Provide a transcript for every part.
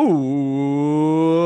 Ooh,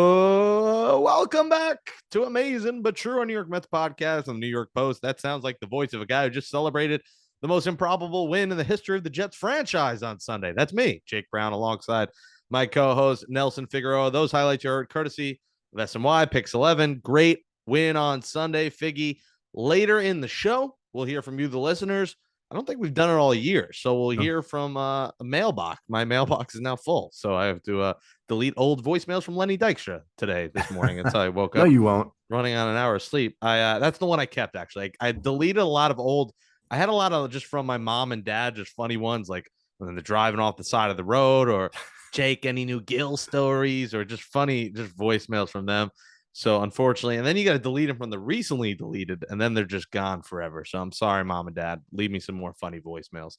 welcome back to Amazin but True, a New York Mets podcast on the New York Post. That sounds like the voice of a guy who just celebrated the most improbable win in the history of the Jets franchise on Sunday. That's me, Jake Brown, alongside my co-host Nelson Figueroa. Those highlights you heard courtesy of SMY Picks 11. Great win on Sunday, Figgy. Later in the show, we'll hear from you, the listeners. I don't think we've done it all year, so we'll hear from a mailbox. My mailbox is now full, so I have to delete old voicemails from Lenny Dykstra this morning. That's how I woke No, up you won't. running on an hour of sleep. I That's the one I kept, actually. I deleted a lot of old. I had a lot of just from my mom and dad, just funny ones, like when they're driving off the side of the road, or Jake, any new Gil stories, or just funny, just voicemails from them. So unfortunately, and then you got to delete them from the recently deleted, and then they're just gone forever. So I'm sorry, mom and dad. Leave me some more funny voicemails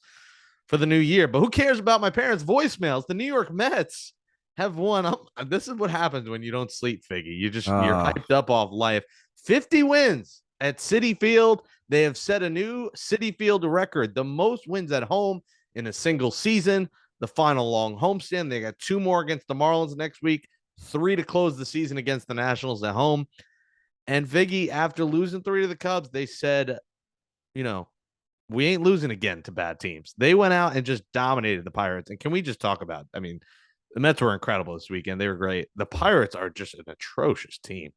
for the new year. But who cares about my parents' voicemails? The New York Mets have won. This is what happens when you don't sleep, Figgy. You're hyped up off life. 50 wins at Citi Field. They have set a new Citi Field record, the most wins at home in a single season. The final long homestand. They got 2 more against the Marlins next week, 3 to close the season against the Nationals at home. And Figgy, after losing 3 to the Cubs, they said, we ain't losing again to bad teams. They went out and just dominated the Pirates. And can we just talk about, the Mets were incredible this weekend. They were great. The Pirates are just an atrocious team.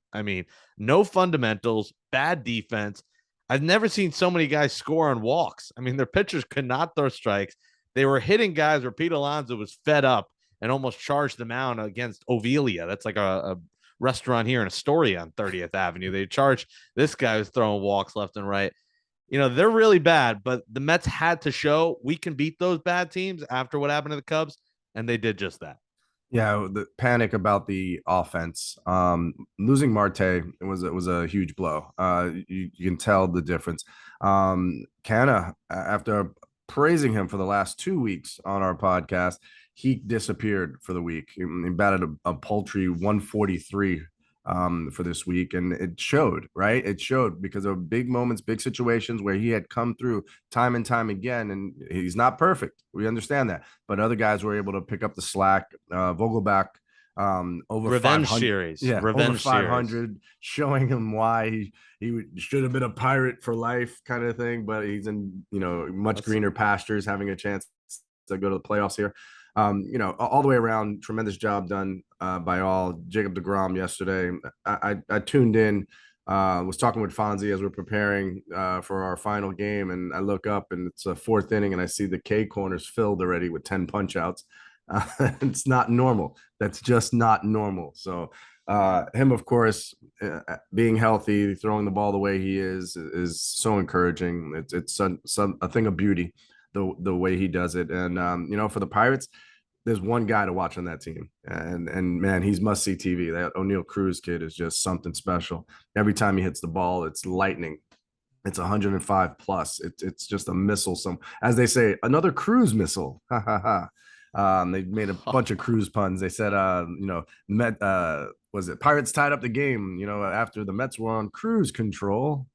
No fundamentals, bad defense. I've never seen so many guys score on walks. Their pitchers could not throw strikes. They were hitting guys where Pete Alonso was fed up and almost charged them out against Ovelia. That's like a restaurant here in Astoria on 30th Avenue. They charged this guy was throwing walks left and right. They're really bad, but the Mets had to show we can beat those bad teams after what happened to the Cubs, and they did just that. Yeah, the panic about the offense. Losing Marte was a huge blow. You can tell the difference. Canna, after praising him for the last 2 weeks on our podcast, he disappeared for the week. He batted a paltry 143 for this week, and it showed, right? It showed because of big moments, big situations where he had come through time and time again, and he's not perfect. We understand that, but other guys were able to pick up the slack. Vogelback, over Revenge 500, series, yeah, over revenge 500, showing him why he should have been a Pirate for life, kind of thing. But he's in much greener pastures, having a chance to go to the playoffs here. All the way around, tremendous job done by all. Jacob deGrom yesterday. I tuned in, was talking with Fonzie as we're preparing for our final game, and I look up and it's a 4th inning, and I see the K corners filled already with 10 punch outs. It's not normal. That's just not normal. So him, of course, being healthy, throwing the ball the way he is so encouraging. It's a thing of beauty, the way he does it. And for the Pirates, there's one guy to watch on that team, and man, he's must see TV. That O'Neal Cruz kid is just something special. Every time he hits the ball, it's lightning. It's 105 plus. It's just a missile. As they say, another cruise missile. Ha ha ha. They made a bunch of cruise puns. They said, was it Pirates tied up the game? After the Mets were on cruise control,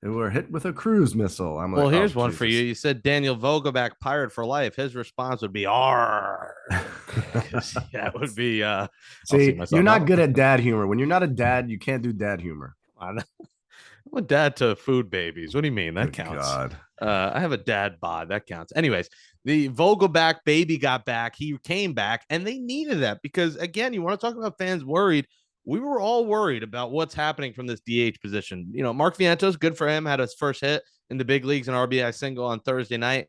they were hit with a cruise missile. I'm like, well, here's oh, one Jesus. for you. You said Daniel Vogelback, Pirate for life. His response would be "R." That would be. See, you're not good at dad humor. When you're not a dad, you can't do dad humor. I'm a dad to food babies. What do you mean? That counts. God. I have a dad bod. That counts. Anyways, the Vogelback baby got back. He came back, and they needed that because, again, you want to talk about fans worried. We were all worried about what's happening from this DH position. Mark Vientos, good for him, had his first hit in the big leagues, an RBI single on Thursday night.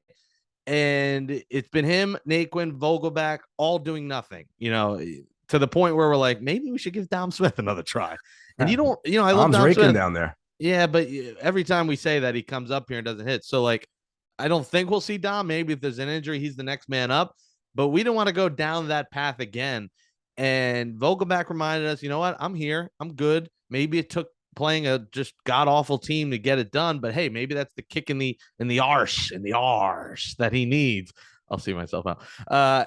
And it's been him, Naquin, Vogelback, all doing nothing, to the point where we're like, maybe we should give Dom Smith another try. And I love Dom's Dom raking Smith down there. Yeah, but every time we say that, he comes up here and doesn't hit. So, I don't think we'll see Dom. Maybe if there's an injury, he's the next man up. But we don't want to go down that path again. And Vogelback reminded us, you know what? I'm here. I'm good. Maybe it took playing a just god awful team to get it done. But hey, maybe that's the kick in the arse that he needs. I'll see myself out.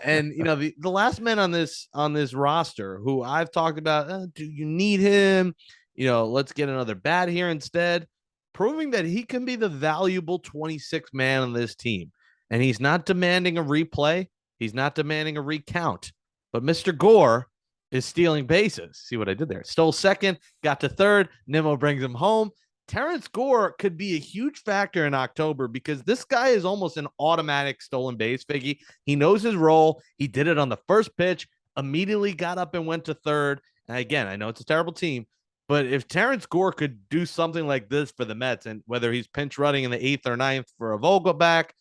And the last man on this roster who I've talked about, do you need him? Let's get another bat here instead, proving that he can be the valuable 26th man on this team. And he's not demanding a replay. He's not demanding a recount. But Mr. Gore is stealing bases. See what I did there? Stole second, got to third. Nimmo brings him home. Terrence Gore could be a huge factor in October because this guy is almost an automatic stolen base, Figgy. He knows his role. He did it on the first pitch, immediately got up and went to third. And again, I know it's a terrible team, but if Terrence Gore could do something like this for the Mets, and whether he's pinch running in the eighth or ninth for a Vogelback,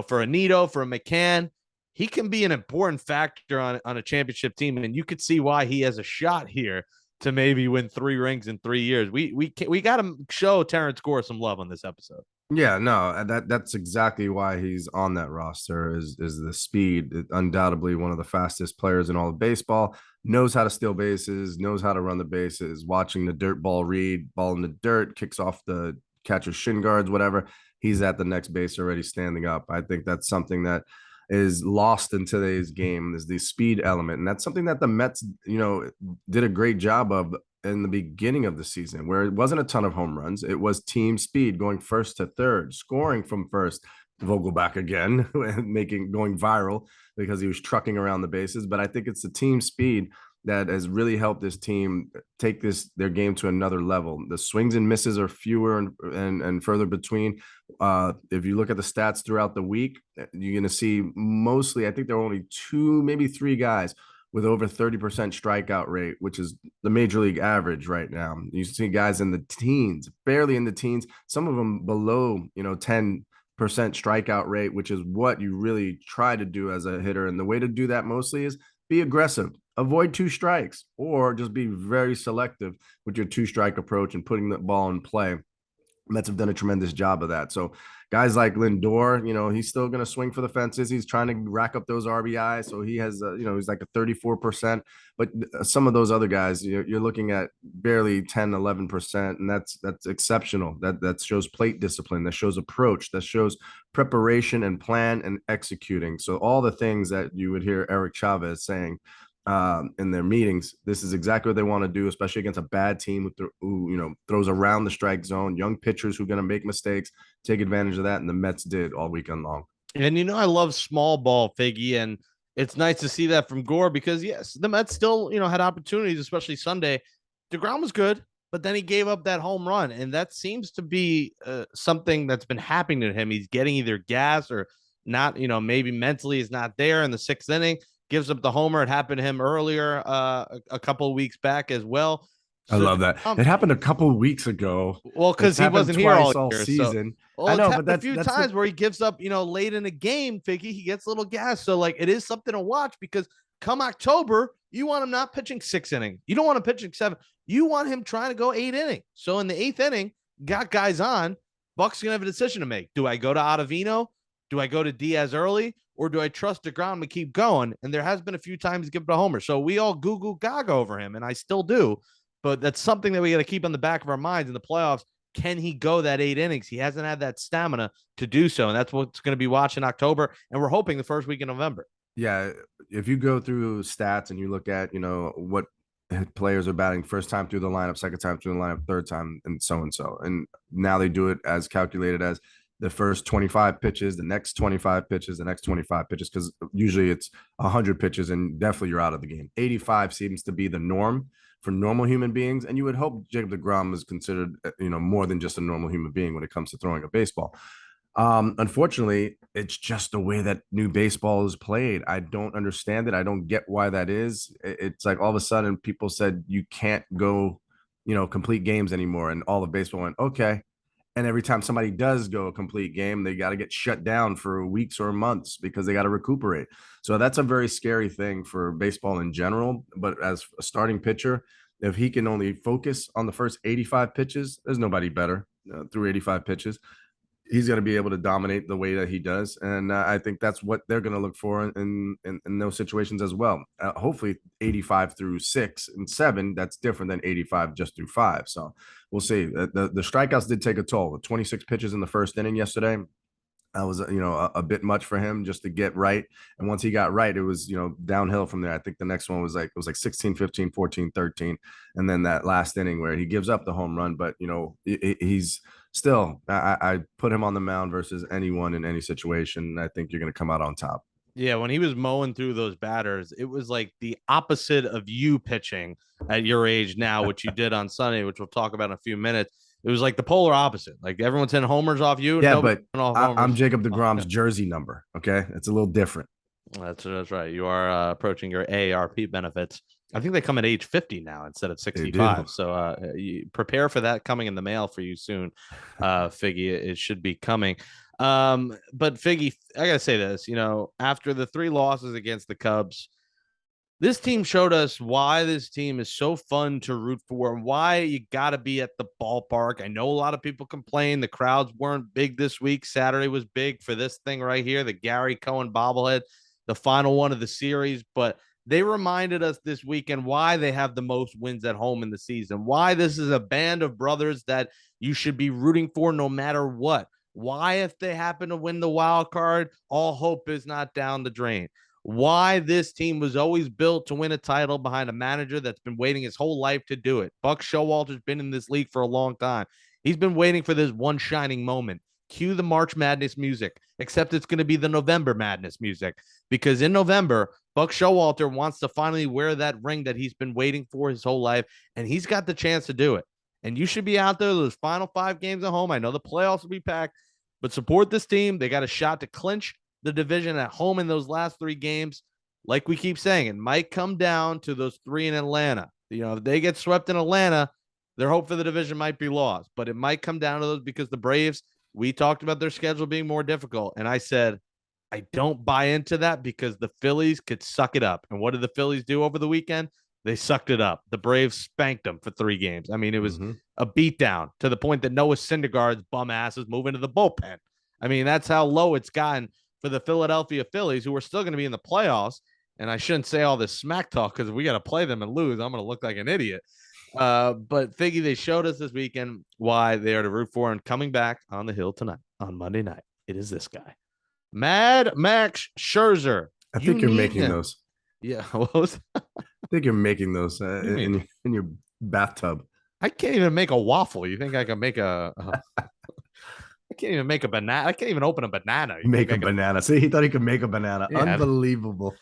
for a Nito, for a McCann, he can be an important factor on a championship team. And you could see why he has a shot here to maybe win 3 rings in 3 years. We got to show Terrence Gore some love on this episode. Yeah, no, that's exactly why he's on that roster is the speed. Undoubtedly one of the fastest players in all of baseball, knows how to steal bases, knows how to run the bases, watching the dirt ball read, ball in the dirt, kicks off the catcher's shin guards, whatever. He's at the next base already standing up. I think that's something that is lost in today's game is the speed element. And that's something that the Mets, did a great job of in the beginning of the season, where it wasn't a ton of home runs. It was team speed, going first to third, scoring from first. Vogelback again, going viral because he was trucking around the bases. But I think it's the team speed that has really helped this team take their game to another level. The swings and misses are fewer and further between. If you look at the stats throughout the week, you're going to see mostly, I think there are only 2, maybe 3 guys with over 30% strikeout rate, which is the major league average right now. You see guys in the teens, barely in the teens, some of them below, 10% strikeout rate, which is what you really try to do as a hitter. And the way to do that mostly is be aggressive, avoid 2 strikes, or just be very selective with your 2-strike approach and putting the ball in play. Mets have done a tremendous job of that. So guys like Lindor, he's still going to swing for the fences. He's trying to rack up those RBI. So he has, he's like a 34%. But some of those other guys, you're looking at barely 10, 11%. And that's exceptional. That shows plate discipline. That shows approach. That shows preparation and plan and executing. So all the things that you would hear Eric Chavez saying in their meetings, this is exactly what they want to do, especially against a bad team who throws around the strike zone, young pitchers who are going to make mistakes, take advantage of that. And the Mets did all weekend long. And I love small ball, Figgy, and it's nice to see that from Gore because yes, the Mets still had opportunities, especially Sunday. DeGrom was good, but then he gave up that home run, and that seems to be something that's been happening to him. He's getting either gas or not. Maybe mentally is not there in the 6th inning. Gives up the homer. It happened to him earlier, a couple of weeks back as well. I love that. It happened a couple of weeks ago. Well, because he wasn't here all year, season. So, well, I know, but that's a few times where he gives up, late in the game, Figgy, he gets a little gas. So, it is something to watch because come October, you want him not pitching 6 innings. You don't want him pitching 7. You want him trying to go 8 innings. So in the 8th inning, got guys on. Buck's gonna have a decision to make. Do I go to Ottavino? Do I go to Diaz early? Or do I trust DeGrom to keep going? And there has been a few times he given a homer. So we all goo gaga over him, and I still do. But that's something that we got to keep on the back of our minds in the playoffs. Can he go that 8 innings? He hasn't had that stamina to do so. And that's what's going to be watching October. And we're hoping the first week in November. Yeah. If you go through stats and you look at, what players are batting first time through the lineup, second time through the lineup, third time, and so and so. And now they do it as calculated as the first 25 pitches, the next 25 pitches, the next 25 pitches, because usually it's 100 pitches and definitely you're out of the game. 85 seems to be the norm for normal human beings. And you would hope Jacob deGrom is considered, more than just a normal human being when it comes to throwing a baseball. Unfortunately, it's just the way that new baseball is played. I don't understand it. I don't get why that is. It's like all of a sudden people said you can't go, complete games anymore. And all of baseball went, okay. And every time somebody does go a complete game, they got to get shut down for weeks or months because they got to recuperate. So that's a very scary thing for baseball in general. But as a starting pitcher, if he can only focus on the first 85 pitches, there's nobody better through 85 pitches. He's going to be able to dominate the way that he does. And I think that's what they're going to look for in those situations as well. Hopefully 85 through 6 and 7, that's different than 85 just through 5. So we'll see. The strikeouts did take a toll. 26 pitches in the first inning yesterday. That was, a bit much for him just to get right. And once he got right, it was, downhill from there. I think the next one was like 16, 15, 14, 13. And then that last inning where he gives up the home run, but, he's still, I put him on the mound versus anyone in any situation. I think you're going to come out on top. Yeah, when he was mowing through those batters, it was like the opposite of you pitching at your age now, which you did on Sunday, which we'll talk about in a few minutes. It was like the polar opposite. Like everyone's hitting homers off you, Yeah, nobody's but hitting off I'm homers. Jacob DeGrom's jersey number. Okay, it's a little different. That's right. You are approaching your AARP benefits. I think they come at age 50 now instead of They do. 65. So you prepare for that coming in the mail for you soon, Figgy. It should be coming. But Figgy, I gotta say this. After the 3 losses against the Cubs, this team showed us why this team is so fun to root for and why you got to be at the ballpark. I know a lot of people complain the crowds weren't big this week. Saturday was big for this thing right here, the Gary Cohen bobblehead, the final one of the series. But they reminded us this weekend why they have the most wins at home in the season, why this is a band of brothers that you should be rooting for no matter what. Why, if they happen to win the wild card, all hope is not down the drain. Why this team was always built to win a title behind a manager that's been waiting his whole life to do it. Buck Showalter's been in this league for a long time. He's been waiting for this one shining moment. Cue the March Madness music, except it's going to be the November Madness music because in November, Buck Showalter wants to finally wear that ring that he's been waiting for his whole life, and he's got the chance to do it. And you should be out there those final 5 games at home. I know the playoffs will be packed, but support this team. They got a shot to clinch the division at home in those last 3 games. Like we keep saying, it might come down to those 3 in Atlanta. If they get swept in Atlanta, their hope for the division might be lost, but it might come down to those because the Braves, we talked about their schedule being more difficult. And I said, I don't buy into that because the Phillies could suck it up. And what did the Phillies do over the weekend? They sucked it up. The Braves spanked them for 3 games. I mean, it was a beatdown to the point that Noah Syndergaard's bum ass is moving to the bullpen. I mean, that's how low it's gotten for the Philadelphia Phillies, who are still going to be in the playoffs. And I shouldn't say all this smack talk because we got to play them and lose. I'm going to look like an idiot. But Figgy, they showed us this weekend why they are to root for. And coming back on the hill tonight on Monday night, it is this guy, Mad Max Scherzer. I You think you're need making him. those. Yeah, what was I think you're making those you mean? in your bathtub. I can't even make a waffle. You think I can make a I can't even make a banana. I can't even open a banana. You Make think a I can? banana. See, he thought he could make a banana. Yeah, Unbelievable.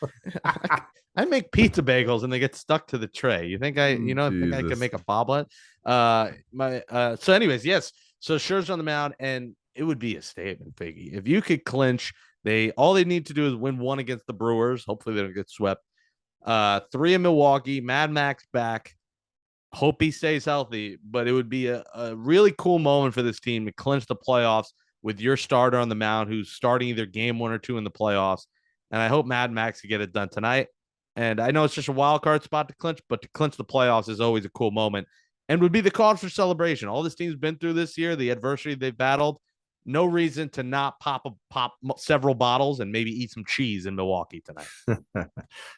I make pizza bagels and they get stuck to the tray. You think think I can Jesus. make a bobblet? So anyways, yes. So Scherzer's on the mound, and it would be a statement, Figgy. If you could clinch, all they need to do is win one against the Brewers. Hopefully they don't get swept. 3 in Milwaukee, Mad Max back. Hope he stays healthy, but it would be a really cool moment for this team to clinch the playoffs with your starter on the mound who's starting either game 1 or 2 in the playoffs. And I hope Mad Max can get it done tonight. And I know it's just a wild card spot to clinch, but to clinch the playoffs is always a cool moment and would be the cause for celebration. All this team's been through this year, the adversity they've battled. No reason to not pop several bottles and maybe eat some cheese in Milwaukee tonight. Yeah,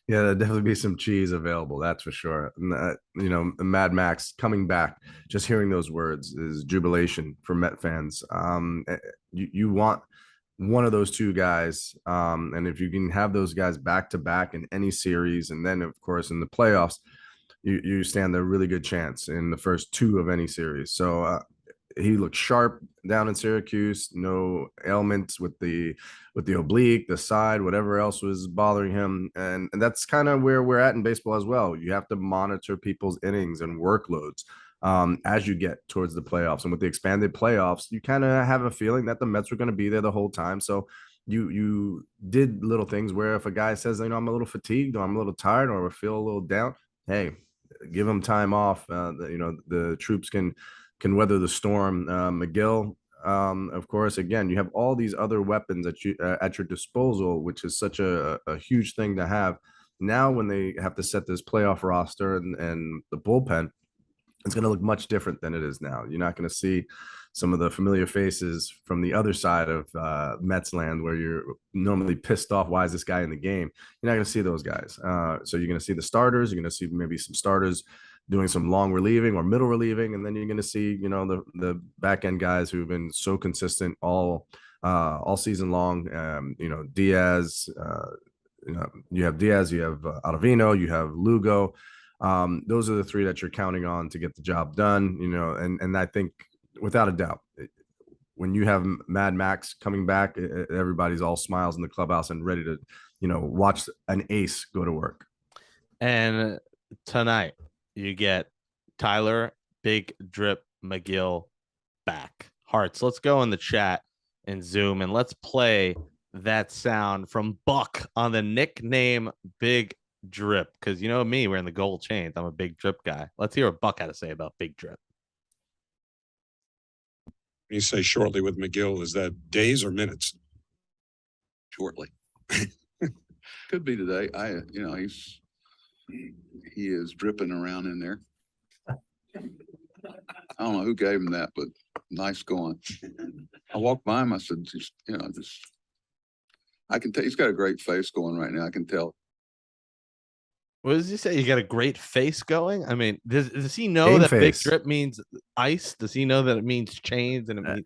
there'll definitely be some cheese available. That's for sure. Mad Max coming back. Just hearing those words is jubilation for Met fans. You want one of those 2 guys, and if you can have those guys back to back in any series, and then of course in the playoffs, you stand a really good chance in the first 2 of any series. So he looked sharp down in Syracuse. No ailments with the oblique, the side, whatever else was bothering him, and that's kind of where we're at in baseball as well. You have to monitor people's innings and workloads as you get towards the playoffs, and with the expanded playoffs, you kind of have a feeling that the Mets were going to be there the whole time. So you did little things where if a guy says, I'm a little fatigued or I'm a little tired or I feel a little down, hey, give him time off. The troops can weather the storm. McGill, of course, again, you have all these other weapons at your disposal, which is such a huge thing to have. Now, when they have to set this playoff roster and the bullpen, it's going to look much different than it is now. You're not going to see some of the familiar faces from the other side of Mets land where you're normally pissed off. Why is this guy in the game? You're not going to see those guys. So you're going to see the starters. You're going to see maybe some starters doing some long relieving or middle relieving, and then you're going to see the back end guys who've been so consistent all season long. Diaz. You have Diaz, you have Ottavino, you have Lugo. Those are the 3 that you're counting on to get the job done. And I think without a doubt, when you have Mad Max coming back, everybody's all smiles in the clubhouse and ready watch an ace go to work. And tonight you get Tyler Big Drip McGill back. Hearts, let's go in the chat and Zoom and let's play that sound from Buck on the nickname Big Drip. Because you know me, wearing the gold chains. I'm a Big Drip guy. Let's hear what Buck had to say about Big Drip. You say shortly with McGill, is that days or minutes? Shortly. Could be today. He is dripping around in there. I don't know who gave him that, but nice going. I walked by him. I said, I can tell he's got a great face going right now. I can tell. What does he say? You got a great face going. I mean, does he know Game that Big face. Drip means ice? Does he know that it means chains and it means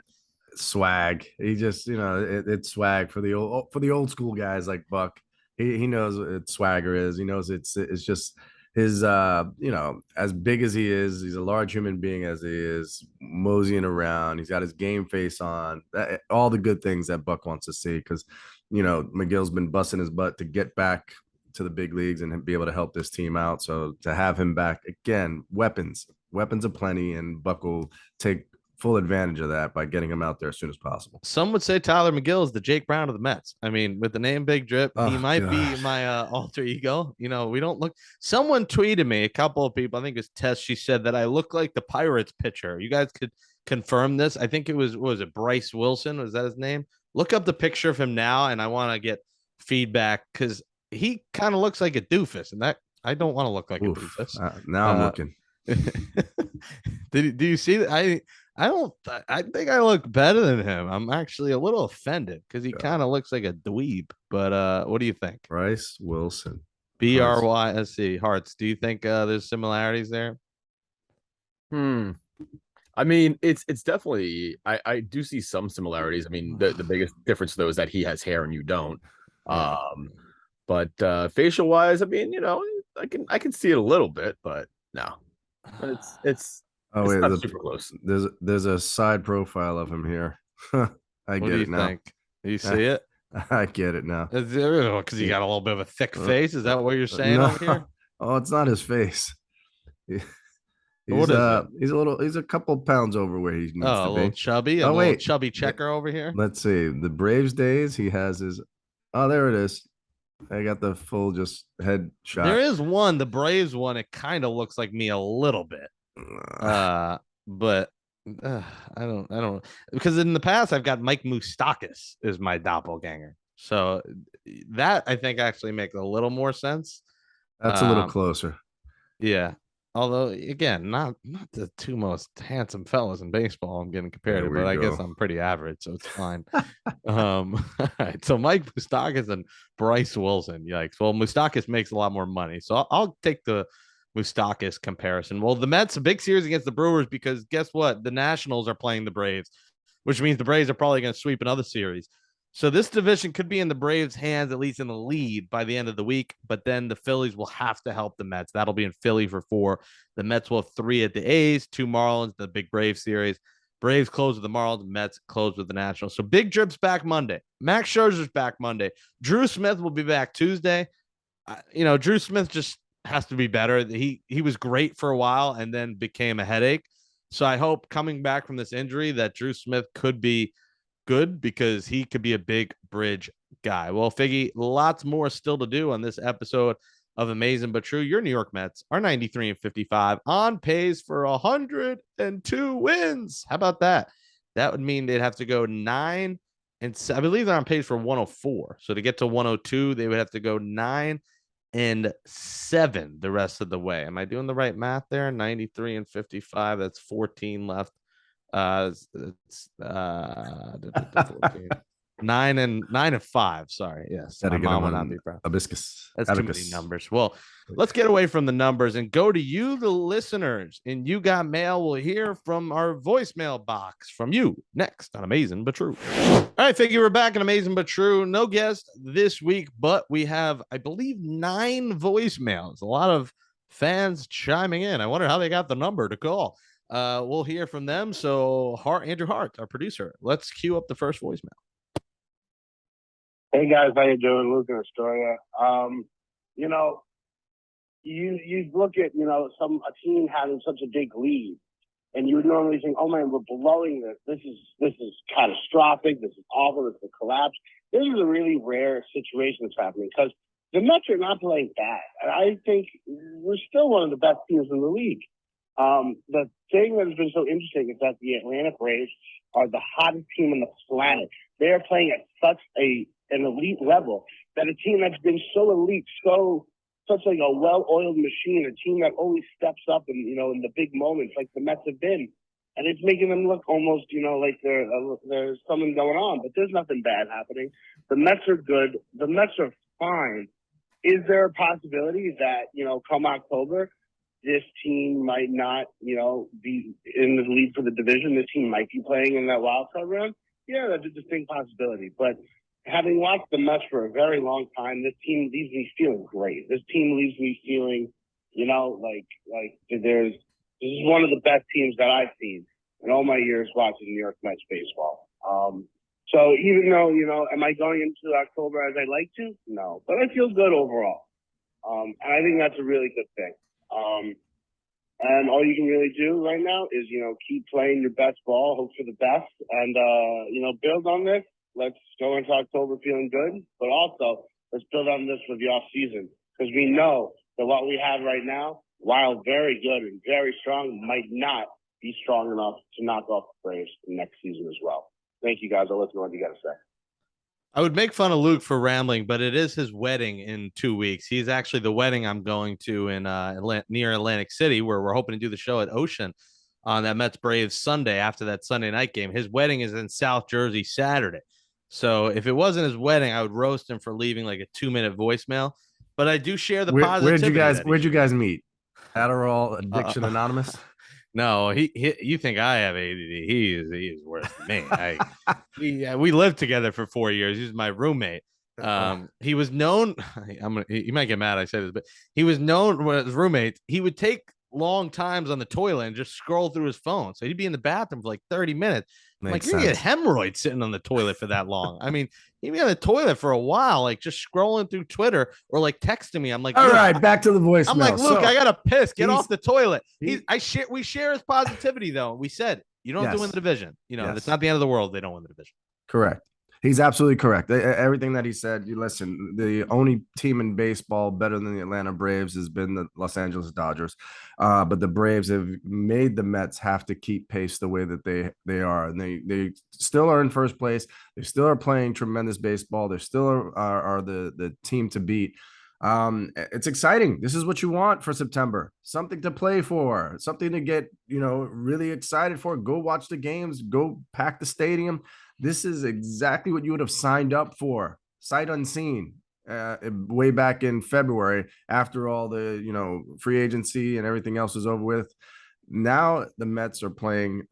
Swag? He just, it's swag for the old school guys like Buck. He knows what swagger is. He knows it's just his as big as he is, he's a large human being as he is, moseying around. He's got his game face on. All the good things that Buck wants to see, because McGill's been busting his butt to get back to the big leagues and be able to help this team out. So to have him back again, weapons aplenty, and Buck will take full advantage of that by getting him out there as soon as possible. Some would say Tyler McGill is the Jake Brown of the Mets. I mean, with the name Big Drip, he might be my alter ego. We don't look. Someone tweeted me, a couple of people, I think it was Tess. She said that I look like the Pirates pitcher. You guys could confirm this. I think it was, what was it, Bryce Wilson? Was that his name? Look up the picture of him now, and I want to get feedback because he kind of looks like a doofus, and that I don't want to look like a doofus. Now I'm looking. Do you see that? I think I look better than him. I'm actually a little offended because he kind of looks like a dweeb. But what do you think? Bryce Wilson. BRYSC. Hearts. Do you think there's similarities there? I mean, it's definitely, I do see some similarities. I mean, the biggest difference though is that he has hair and you don't. But facial wise, I mean, I can see it a little bit, but no. But it's not super close. There's a side profile of him here. I get it now. Think? Do you see it? I get it now. Because he got a little bit of a thick face. Is that what you're saying over here? Oh, it's not his face. He's a couple pounds over where he needs to be. A little chubby. A little chubby checker over here. Let's see. The Braves days, he has his. Oh, there it is. I got the full just head shot. There is one, the Braves one. It kind of looks like me a little bit. But I don't because in the past I've got Mike Moustakas is my doppelganger. So that I think actually makes a little more sense. That's a little closer. Yeah. Although again, not the two most handsome fellas in baseball I'm getting compared to, but I guess I'm pretty average, so it's fine. All right. So Mike Moustakas and Bryce Wilson. Yikes. Well, Moustakas makes a lot more money. So I'll take the Moustakas comparison. Well, the Mets, a big series against the Brewers, because guess what? The Nationals are playing the Braves, which means the Braves are probably going to sweep another series. So this division could be in the Braves' hands, at least in the lead by the end of the week. But then the Phillies will have to help the Mets. That'll be in Philly for 4. The Mets will have 3 at the A's, 2 Marlins, the big Brave series. Braves close with the Marlins, Mets close with the Nationals. So Big Drip's back Monday. Max Scherzer's back Monday. Drew Smith will be back Tuesday. Drew Smith just has to be better. He was great for a while and then became a headache. So I hope coming back from this injury that Drew Smith could be good, because he could be a big bridge guy. Well, Figgy, lots more still to do on this episode of Amazing But True. Your New York Mets are 93-55 on pace for 102 wins. How about that? That would mean they'd have to go 9 and 7. I believe they're on pace for 104. So to get to 102, they would have to go 9 and 7 the rest of the way. Am I doing the right math there? 93-55. That's 14 left. It's 14. 9 and 5. Sorry. Yes. My mom would not be proud. Hibiscus. That's too many numbers. Well, let's get away from the numbers and go to you, the listeners. And You Got Mail. We'll hear from our voicemail box from you next on Amazing But True. All right, Figgy, we're back in Amazing But True. No guest this week, but we have, I believe, 9 voicemails. A lot of fans chiming in. I wonder how they got the number to call. We'll hear from them. So Andrew Hart, our producer, let's cue up the first voicemail. Hey guys, how you doing? Luke in Astoria. You know, you look at a team having such a big lead, and you would normally think, oh man, we're blowing this. This is catastrophic. This is awful. This is a collapse. This is a really rare situation that's happening because the Mets are not playing bad. And I think we're still one of the best teams in the league. The thing that has been so interesting is that the Atlanta Braves are the hottest team on the planet. They are playing at such an elite level that a team that's been so elite, such like a well-oiled machine, a team that always steps up and in the big moments like the Mets have been, and it's making them look almost like there's something going on, but there's nothing bad happening. The Mets are good. The Mets are fine. Is there a possibility that come October, this team might not be in the lead for the division? This team might be playing in that wild card round. Yeah, that's a distinct possibility, but having watched the Mets for a very long time, this team leaves me feeling great. This team leaves me feeling, like this is one of the best teams that I've seen in all my years watching New York Mets baseball. So even though, am I going into October as I like to? No, but I feel good overall. And I think that's a really good thing. And all you can really do right now is, keep playing your best ball, hope for the best, and, build on this. Let's go into October feeling good, but also let's build on this for the off season because we know that what we have right now, while very good and very strong, might not be strong enough to knock off the Braves next season as well. Thank you, guys. I'll listen to what you got to say. I would make fun of Luke for rambling, but it is his wedding in 2 weeks. He's actually the wedding I'm going to in near Atlantic City, where we're hoping to do the show at Ocean on that Mets Braves Sunday after that Sunday night game. His wedding is in South Jersey Saturday. So if it wasn't his wedding, I would roast him for leaving like a 2-minute voicemail. But I do share the positivity. Where'd you guys meet? Adderall Addiction Anonymous? No, he you think I have ADD? He is worse than me. We lived together for 4 years. He was my roommate. He was known. He might get mad I say this, but he was known as roommates. He would take long times on the toilet and just scroll through his phone. So he'd be in the bathroom for like 30 minutes. Like, you're gonna get hemorrhoids sitting on the toilet for that long. I mean, he'd be on the toilet for a while, like just scrolling through Twitter or like texting me. I'm like, all right, back to the voicemail. I'm like, Luke, I gotta piss. Get off the toilet. We share his positivity though. We said you don't have to win the division. It's not the end of the world. They don't win the division. Correct. He's absolutely correct. Everything that he said, you listen, the only team in baseball better than the Atlanta Braves has been the Los Angeles Dodgers. But the Braves have made the Mets have to keep pace the way that they are. And they still are in first place. They still are playing tremendous baseball. They still are the team to beat. It's exciting. This is what you want for September. Something to play for, something to get, really excited for. Go watch the games, go pack the stadium. This is exactly what you would have signed up for, sight unseen, way back in February after all the, free agency and everything else is over with. Now the Mets are playing,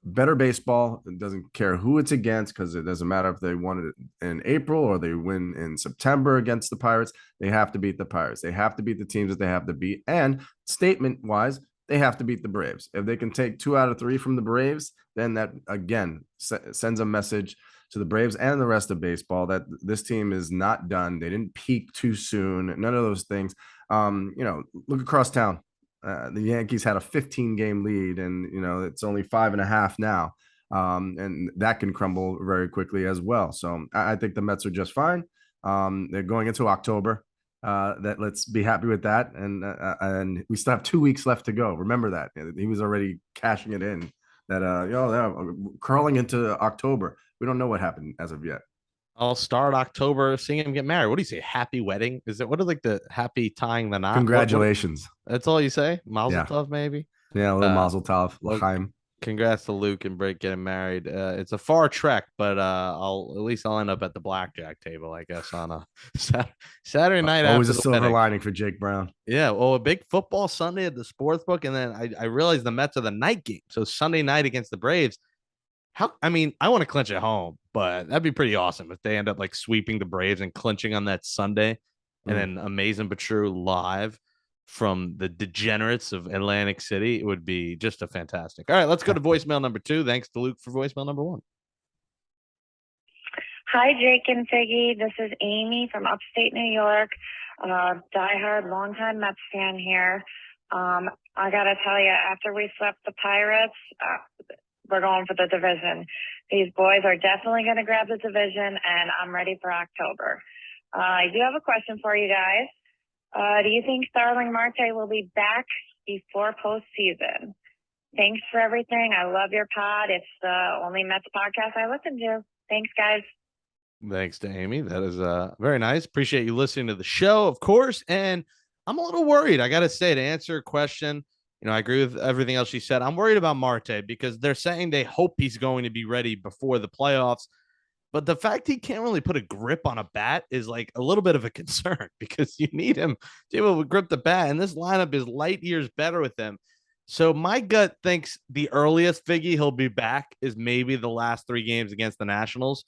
better baseball. It doesn't care who it's against because it doesn't matter if they won it in April or they win in September against the Pirates. They have to beat the Pirates. They have to beat the teams that they have to beat. And statement-wise, they have to beat the Braves. If they can take 2 out of 3 from the Braves, then that, again, sends a message to the Braves and the rest of baseball that this team is not done. They didn't peak too soon. None of those things. Look across town. The Yankees had a 15-game lead, and, it's only 5.5 now. And that can crumble very quickly as well. So I think the Mets are just fine. They're going into October. Let's be happy with that, and we still have 2 weeks left to go. Remember that he was already cashing it in. That curling into October. We don't know what happened as of yet. I'll start October seeing him get married. What do you say? Happy wedding? Is it what is like the happy tying the knot? Congratulations. That's all you say? Mazel tov, maybe. Yeah, a little mazel tov, l'chaim. Congrats to Luke and Britt getting married. It's a far trek, but I'll end up at the blackjack table, I guess, on a Saturday night. Always a silver lining for Jake Brown. Yeah, well, a big football Sunday at the sports book, and then I realized the Mets are the night game, so Sunday night against the Braves. I want to clinch at home, but that'd be pretty awesome if they end up like sweeping the Braves and clinching on that Sunday, and then Amazin but True live from the degenerates of Atlantic City. It would be just a fantastic. All right, let's go to voicemail number 2. Thanks to Luke for voicemail number 1. Hi, Jake and Figgy. This is Amy from upstate New York. Diehard, longtime Mets fan here. I gotta tell you, after we swept the Pirates, we're going for the division. These boys are definitely going to grab the division, and I'm ready for October. I do have a question for you guys. Do you think Starling Marte will be back before postseason? Thanks for everything. I love your pod. It's the only Mets podcast I listen to. Thanks, guys. Thanks to Amy. That is very nice. Appreciate you listening to the show, of course. And I'm a little worried. I got to say, to answer a question, I agree with everything else she said. I'm worried about Marte because they're saying they hope he's going to be ready before the playoffs. But the fact he can't really put a grip on a bat is like a little bit of a concern because you need him to be able to grip the bat. And this lineup is light years better with him. So my gut thinks the earliest Figgy he'll be back is maybe the last 3 games against the Nationals.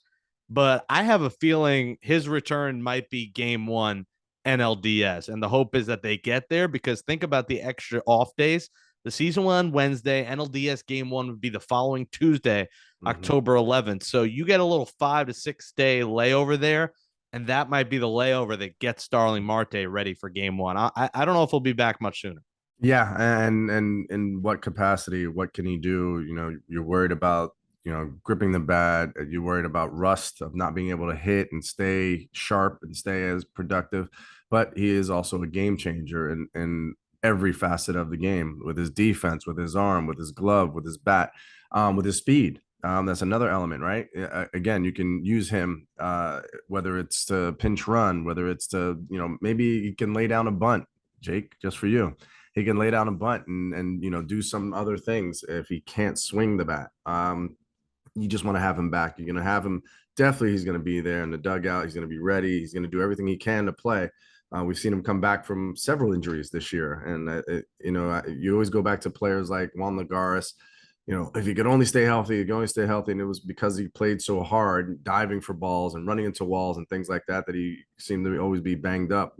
But I have a feeling his return might be game 1 NLDS. And the hope is that they get there because think about the extra off days. The season one Wednesday, NLDS game 1 would be the following Tuesday, October 11th. So you get a little 5 to 6 day layover there. And that might be the layover that gets Starling Marte ready for game 1. I don't know if he'll be back much sooner. Yeah, and in what capacity? What can he do? You're worried about gripping the bat. You're worried about rust of not being able to hit and stay sharp and stay as productive. But he is also a game changer in every facet of the game with his defense, with his arm, with his glove, with his bat, with his speed. That's another element, right? Again, you can use him, whether it's to pinch run, whether it's to, maybe he can lay down a bunt, Jake, just for you. He can lay down a bunt and do some other things if he can't swing the bat. You just want to have him back. You're going to have him. Definitely, he's going to be there in the dugout. He's going to be ready. He's going to do everything he can to play. We've seen him come back from several injuries this year. And, you always go back to players like Juan Lagares. If he could only stay healthy, he could only stay healthy. And it was because he played so hard, diving for balls and running into walls and things like that, that he seemed to always be banged up.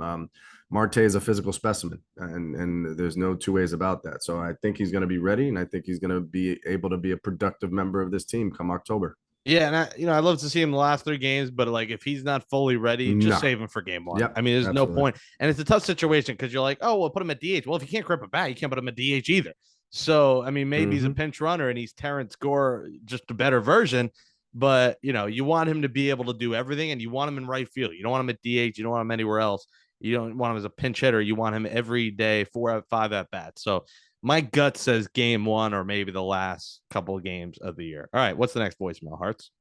Marte is a physical specimen, and there's no 2 ways about that. So I think he's going to be ready, and I think he's going to be able to be a productive member of this team come October. Yeah, and I'd love to see him the last 3 games, but like if he's not fully ready, just save him for game 1. Yep, I mean, there's absolutely. no point, and it's a tough situation because you're like, oh, well, put him at DH. Well, if you can't grip a bat, you can't put him at DH either. So I mean, maybe he's a pinch runner and he's Terrence Gore, just a better version. But you want him to be able to do everything, and you want him in right field. You don't want him at DH. You don't want him anywhere else. You don't want him as a pinch hitter. You want him every day, 4 out of 5 at bats. So my gut says game 1 or maybe the last couple of games of the year. All right, what's the next voicemail, Hearts?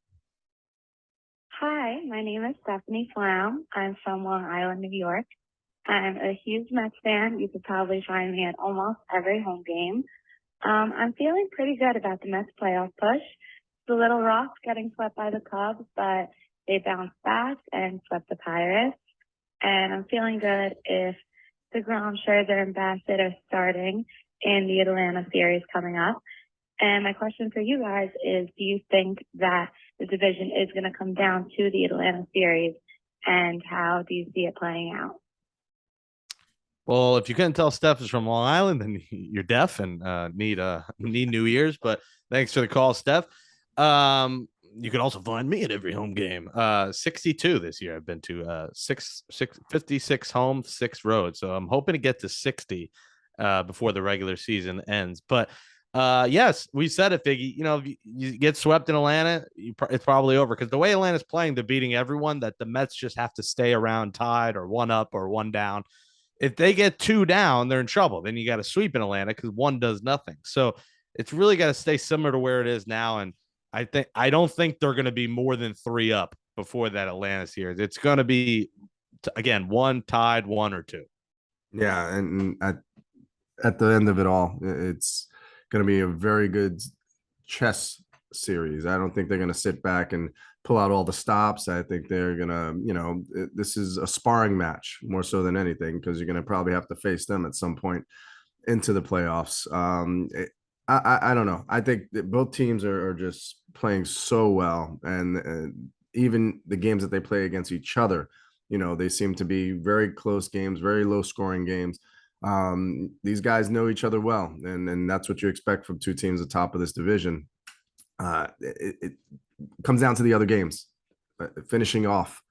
Hi, my name is Stephanie Flam. I'm from Long Island, New York. I'm a huge Mets fan. You could probably find me at almost every home game. I'm feeling pretty good about the Mets playoff push. The Little Rocks getting swept by the Cubs, but they bounced back and swept the Pirates. And I'm feeling good if DeGrom, Scherzer, and Bassett are starting in the Atlanta series coming up. And my question for you guys is, do you think that the division is going to come down to the Atlanta series, and how do you see it playing out? Well, if you couldn't tell Steph is from Long Island, then you're deaf and need new ears. But thanks for the call, Steph. You can also find me at every home game. 62 this year. I've been to 56 home, 6 road. So I'm hoping to get to 60 before the regular season ends. But yes, we said it, Figgy. If you get swept in Atlanta, it's probably over because the way Atlanta's playing, they're beating everyone. That the Mets just have to stay around tied or 1 up or 1 down. If they get 2 down, they're in trouble. Then you got to sweep in Atlanta because 1 does nothing. So it's really got to stay similar to where it is now. And I don't think they're going to be more than 3 up before that Atlanta series. It's going to be again 1 tied, 1 or 2. Yeah, and at the end of it all, it's going to be a very good chess series. I don't think they're going to sit back and pull out all the stops. I think they're going to, this is a sparring match more so than anything because you're going to probably have to face them at some point into the playoffs. I don't know. I think that both teams are just playing so well, and even the games that they play against each other, they seem to be very close games, very low scoring games. These guys know each other well, and that's what you expect from 2 teams at the top of this division. It comes down to the other games. finishing off,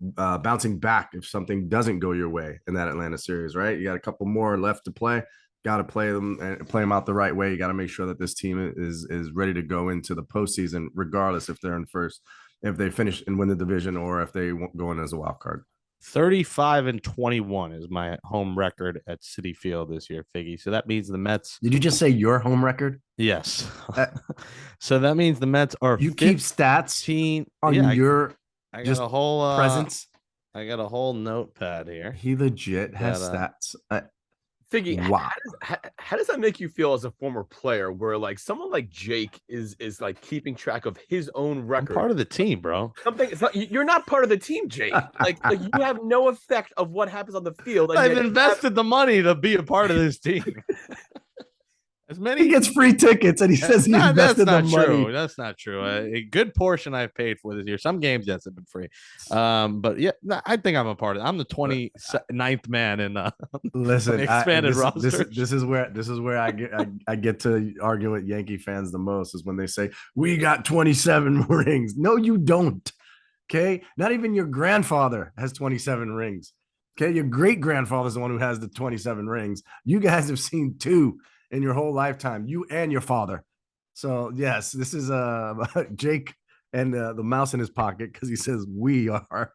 bouncing back if something doesn't go your way in that Atlanta series, right? You got a couple more left to play. Got to play them and play them out the right way. You got to make sure that this team is ready to go into the postseason, regardless if they're in first, if they finish and win the division, or if they go in as a wild card. 35-21 is my home record at Citi Field this year, Figgy. So that means the Mets. Did you just say your home record? Yes. So that means the Mets are. You keep stats on your. I got a whole presence. I got a whole notepad here. He legit has stats. Figgy, wow. How does that make you feel as a former player, where like someone like Jake is like keeping track of his own record? I'm part of the team, bro. You're not part of the team, Jake. Like you have no effect of what happens on the field. I've invested the money to be a part of this team. He gets free tickets, and he says he invested the money. True. That's not true. A good portion I've paid for this year. Some games, yes, have been free. But yeah, I think I'm a part of it. I'm the 29th man in listen expanded roster. This is where I get to argue with Yankee fans the most, is when they say we got 27 rings. No, you don't. Okay, not even your grandfather has 27 rings. Okay, your great grandfather is the one who has the 27 rings. You guys have seen 2 in your whole lifetime, you and your father. So yes, this is Jake and the mouse in his pocket, because he says we are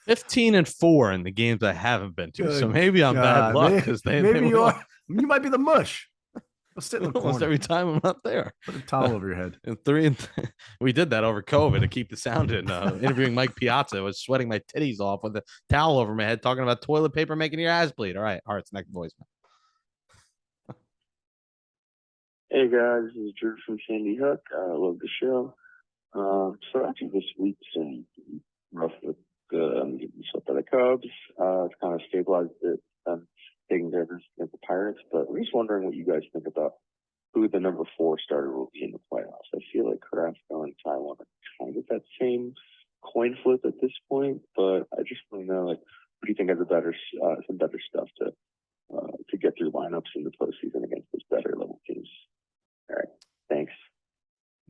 15-4 in the games I haven't been to. So maybe I'm bad luck, because maybe you are. You might be the mush. Go sit in the almost corner every time I'm not there. Put a towel over your head. And we did that over COVID to keep the sound in. Interviewing Mike Piazza, I was sweating my titties off with a towel over my head, talking about toilet paper making your ass bleed. All right, Art's next voicemail. Hey guys, this is Drew from Sandy Hook. I love the show. So actually this week's been rough with getting swept by the Cubs. It's kind of stabilized it, taking care of against the Pirates. But I'm just wondering what you guys think about who the number 4 starter will be in the playoffs. I feel like Carrasco and Taiwan are kind of that same coin flip at this point. But I just want to know, like, what do you think has some better stuff to get through lineups in the postseason against those better level teams? All right. Thanks.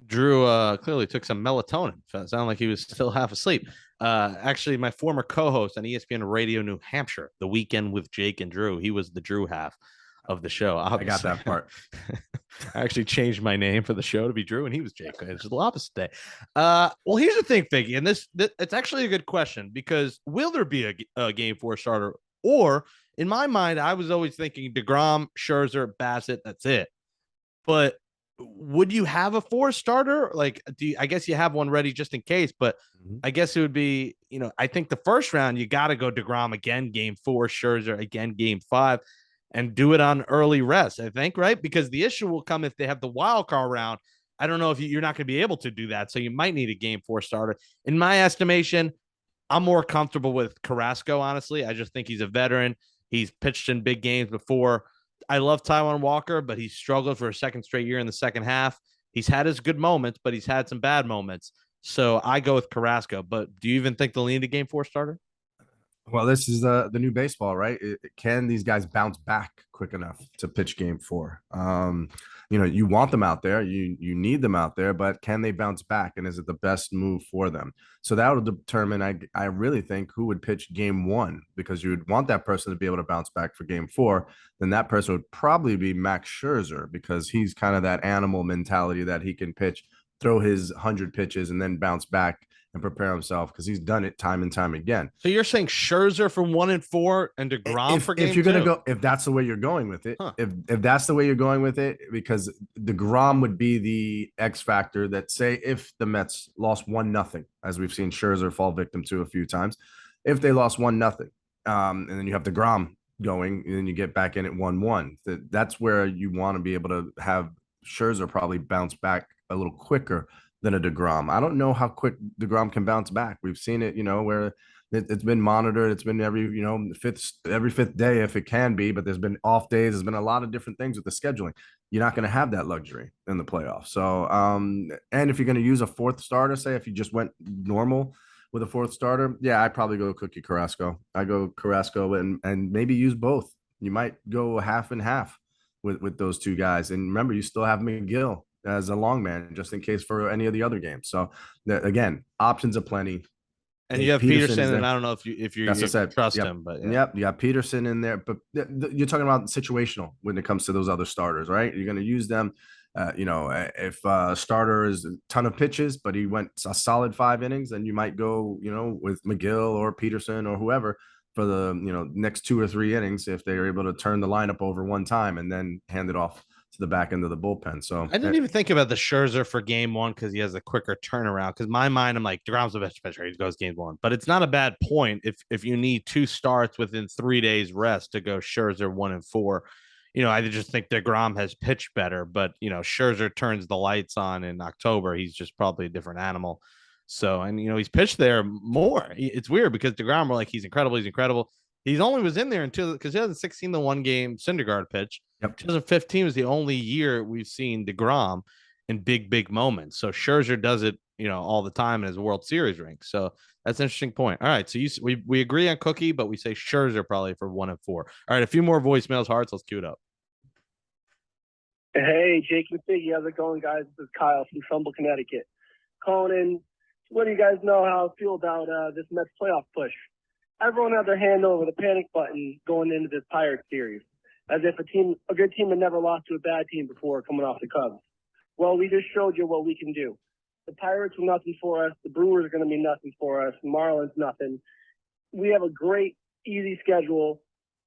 Drew clearly took some melatonin. It sounded like he was still half asleep. Actually, my former co-host on ESPN Radio New Hampshire, The Weekend with Jake and Drew, he was the Drew half of the show. Obviously. I got that part. I actually changed my name for the show to be Drew, and he was Jake. It's the opposite day. Well, here's the thing, Figgy, and this it's actually a good question, because will there be a game 4 starter? Or in my mind, I was always thinking DeGrom, Scherzer, Bassett, that's it. But would you have a 4 starter? Like, I guess you have one ready just in case, but I guess it would be, I think the first round, you got to go DeGrom again, game 4, Scherzer again, game 5, and do it on early rest, I think, right? Because the issue will come if they have the wild card round. I don't know if you're not going to be able to do that. So you might need a game 4 starter. In my estimation, I'm more comfortable with Carrasco, honestly. I just think he's a veteran. He's pitched in big games before. I love Taijuan Walker, but he's struggled for a second straight year in the second half. He's had his good moments, but he's had some bad moments. So I go with Carrasco. But do you even think they'll need a game 4 starter? Well, this is the new baseball, right? Can these guys bounce back quick enough to pitch game 4? You want them out there, you need them out there, but can they bounce back? And is it the best move for them? So that will determine, I really think, who would pitch game 1, because you would want that person to be able to bounce back for game 4. Then that person would probably be Max Scherzer, because he's kind of that animal mentality that he can pitch, throw his 100 pitches and then bounce back and prepare himself, because he's done it time and time again. So you're saying Scherzer from 1 and 4 and DeGrom for game 2? If you're going to go, if that's the way you're going with it, if that's the way you're going with it, because DeGrom would be the X factor that, say, if the Mets lost 1-0, as we've seen Scherzer fall victim to a few times, if they lost 1-0, and then you have DeGrom going, and then you get back in at 1-1, that's where you want to be able to have Scherzer probably bounce back a little quicker than a DeGrom. I don't know how quick DeGrom can bounce back. We've seen it, where it's been monitored. It's been every fifth day if it can be, but there's been off days. There's been a lot of different things with the scheduling. You're not going to have that luxury in the playoffs. So, and if you're going to use a 4th starter, say if you just went normal with a 4th starter, yeah, I'd probably go Cookie Carrasco. I go Carrasco and maybe use both. You might go half and half with those 2 guys. And remember, you still have McGill as a long man, just in case for any of the other games. So again, options aplenty. And you have Peterson, and I don't know if you trust yep. him, but Yep, you got Peterson in there, but you're talking about situational when it comes to those other starters, right? You're going to use them. If starter is a ton of pitches, but he went a solid 5 innings, then you might go, with McGill or Peterson or whoever for the next 2 or 3 innings if they're able to turn the lineup over one time and then hand it off to the back end of the bullpen. So I didn't even think about the Scherzer for game 1 because he has a quicker turnaround. Because my mind, I'm like, DeGrom's the best pitcher. He goes game 1, but it's not a bad point if you need 2 starts within 3 days rest to go Scherzer 1 and 4. I just think DeGrom has pitched better, but Scherzer turns the lights on in October. He's just probably a different animal. So, and he's pitched there more. It's weird because DeGrom, we're like, he's incredible. He's incredible. He's only was in there until because 2016, the 1 game Syndergaard pitch. Yep. 2015 was the only year we've seen DeGrom in big moments. So Scherzer does it, all the time in his World Series ring. So that's an interesting point. All right, so we agree on Cookie, but we say Scherzer probably for 1 and 4. All right, a few more voicemails, Hearts. Let's cue it up. Hey, Jake and Figgy, how's it going, guys? This is Kyle from Trumbull, Connecticut. Calling in, letting you guys know how I feel about this Mets playoff push. Everyone had their hand over the panic button going into this Pirates series, as if a good team had never lost to a bad team before coming off the Cubs. Well, we just showed you what we can do. The Pirates were nothing for us. The Brewers are going to be nothing for us. Marlins, nothing. We have a great, easy schedule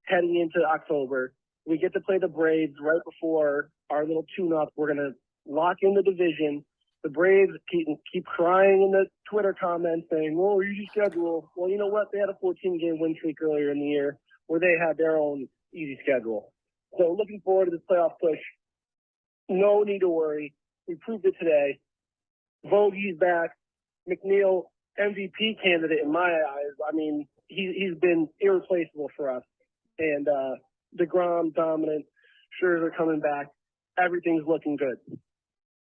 heading into October. We get to play the Braves right before our little tune-up. We're going to lock in the division. The Braves keep crying in the Twitter comments saying, "Oh, easy schedule." Well, you know what? They had a 14-game win streak earlier in the year where they had their own easy schedule. So looking forward to this playoff push. No need to worry. We proved it today. Vogel's back. McNeil, MVP candidate in my eyes. I mean, he's been irreplaceable for us. And DeGrom dominant. Scherzer coming back. Everything's looking good.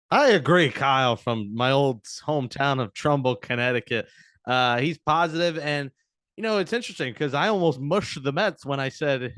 I agree, Kyle, from my old hometown of Trumbull, Connecticut. He's positive, and it's interesting because I almost mushed the Mets when I said,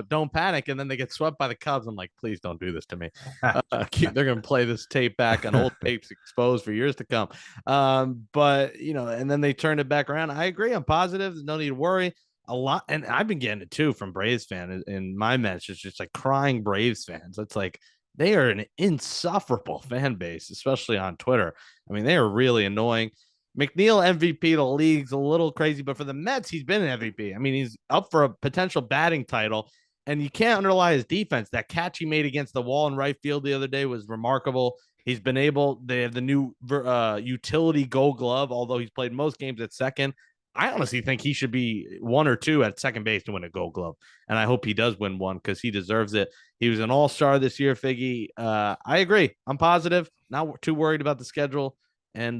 don't panic, and then they get swept by the Cubs. I'm like, please don't do this to me. They're going to play this tape back on old tapes exposed for years to come. But and then they turned it back around. I agree. I'm positive. No need to worry. A lot, and I've been getting it too from Braves fans in my message. It's just like crying Braves fans. It's like they are an insufferable fan base, especially on Twitter. I mean, they are really annoying. McNeil MVP, the league's a little crazy, but for the Mets, he's been an MVP. I mean, he's up for a potential batting title, and you can't underlie his defense. That catch he made against the wall in right field the other day was remarkable. He's been able, they have the new utility gold glove, although he's played most games at second. I honestly think he should be 1 or 2 at second base to win a gold glove. And I hope he does win one because he deserves it. He was an all-star this year, Figgy. I agree. I'm positive. Not too worried about the schedule. And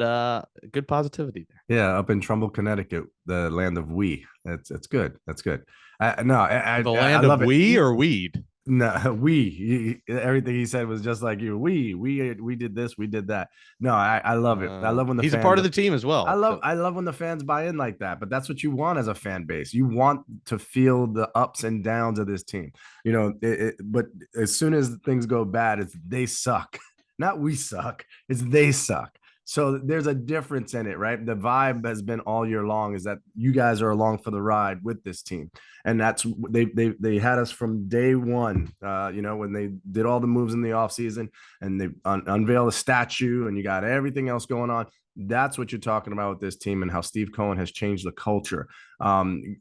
good positivity there. Yeah, up in Trumbull, Connecticut, the land of we. It's good. That's good. The land of we or weed? No, everything he said was just like you. We did this, we did that. No, I love it. I love when he's a part of the team as well. I love when the fans buy in like that. But that's what you want as a fan base. You want to feel the ups and downs of this team. But as soon as things go bad, it's they suck. Not we suck. It's they suck. So there's a difference in it, right? The vibe has been all year long is that you guys are along for the ride with this team. And that's they had us from day one, when they did all the moves in the offseason and they unveiled a statue and you got everything else going on. That's what you're talking about with this team and how Steve Cohen has changed the culture.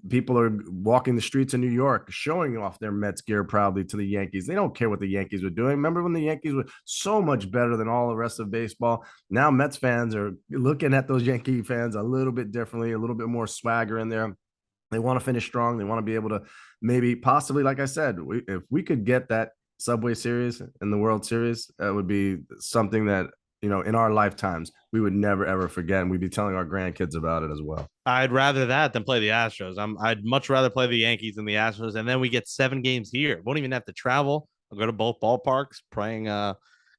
People are walking the streets of New York, showing off their Mets gear proudly to the Yankees. They don't care what the Yankees were doing. Remember when the Yankees were so much better than all the rest of baseball? Now Mets fans are looking at those Yankee fans a little bit differently, a little bit more swagger in there. They want to finish strong. They want to be able to maybe possibly, like I said, if we could get that Subway Series in the World Series, that would be something that, in our lifetimes, we would never, ever forget. And we'd be telling our grandkids about it as well. I'd rather that than play the Astros. I'd much rather play the Yankees than the Astros. And then we get 7 games here. Won't even have to travel. I'll go to both ballparks, praying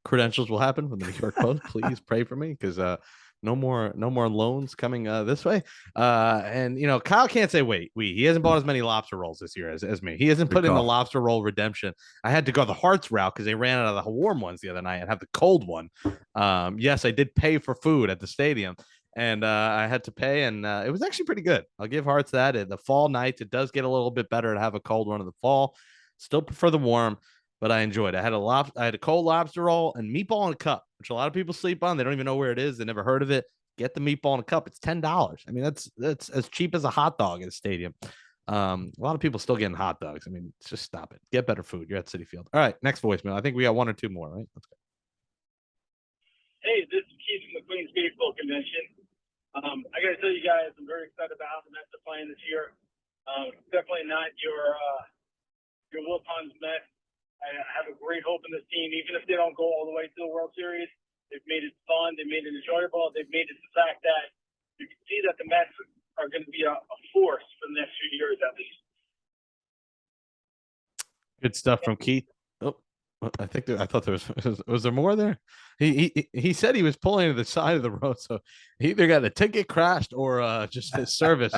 credentials will happen with the New York Post. Please pray for me because no more loans coming this way. And Kyle can't say he hasn't bought as many lobster rolls this year as me. He hasn't put in the lobster roll redemption. I had to go the Hearts route because they ran out of the warm ones the other night and have the cold one. Yes, I did pay for food at the stadium, and I had to pay, and it was actually pretty good. I'll give Hearts that. In the fall nights, it does get a little bit better to have a cold one in the fall. Still prefer the warm, but I enjoyed it. I had a cold lobster roll and meatball in a cup, which a lot of people sleep on. They don't even know where it is. They never heard of it. Get the meatball in a cup. It's $10. I mean, that's as cheap as a hot dog at a stadium. A lot of people still getting hot dogs. I mean, just stop it. Get better food. You're at Citi Field. All right, next voicemail. I think we got one or two more, right? Let's go. Hey, this is Keith from the Queens Baseball Convention. I got to tell you guys, I'm very excited about how the Mets are playing this year. Definitely not your Wilpons Mets. I have a great hope in this team, even if they don't go all the way to the World Series. They've made it fun. They've made it enjoyable. They've made it the fact that you can see that the Mets are going to be a force for the next few years at least. Good stuff from Keith. Oh, I thought there was there more there? He said he was pulling to the side of the road, so he either got the ticket crashed or just his service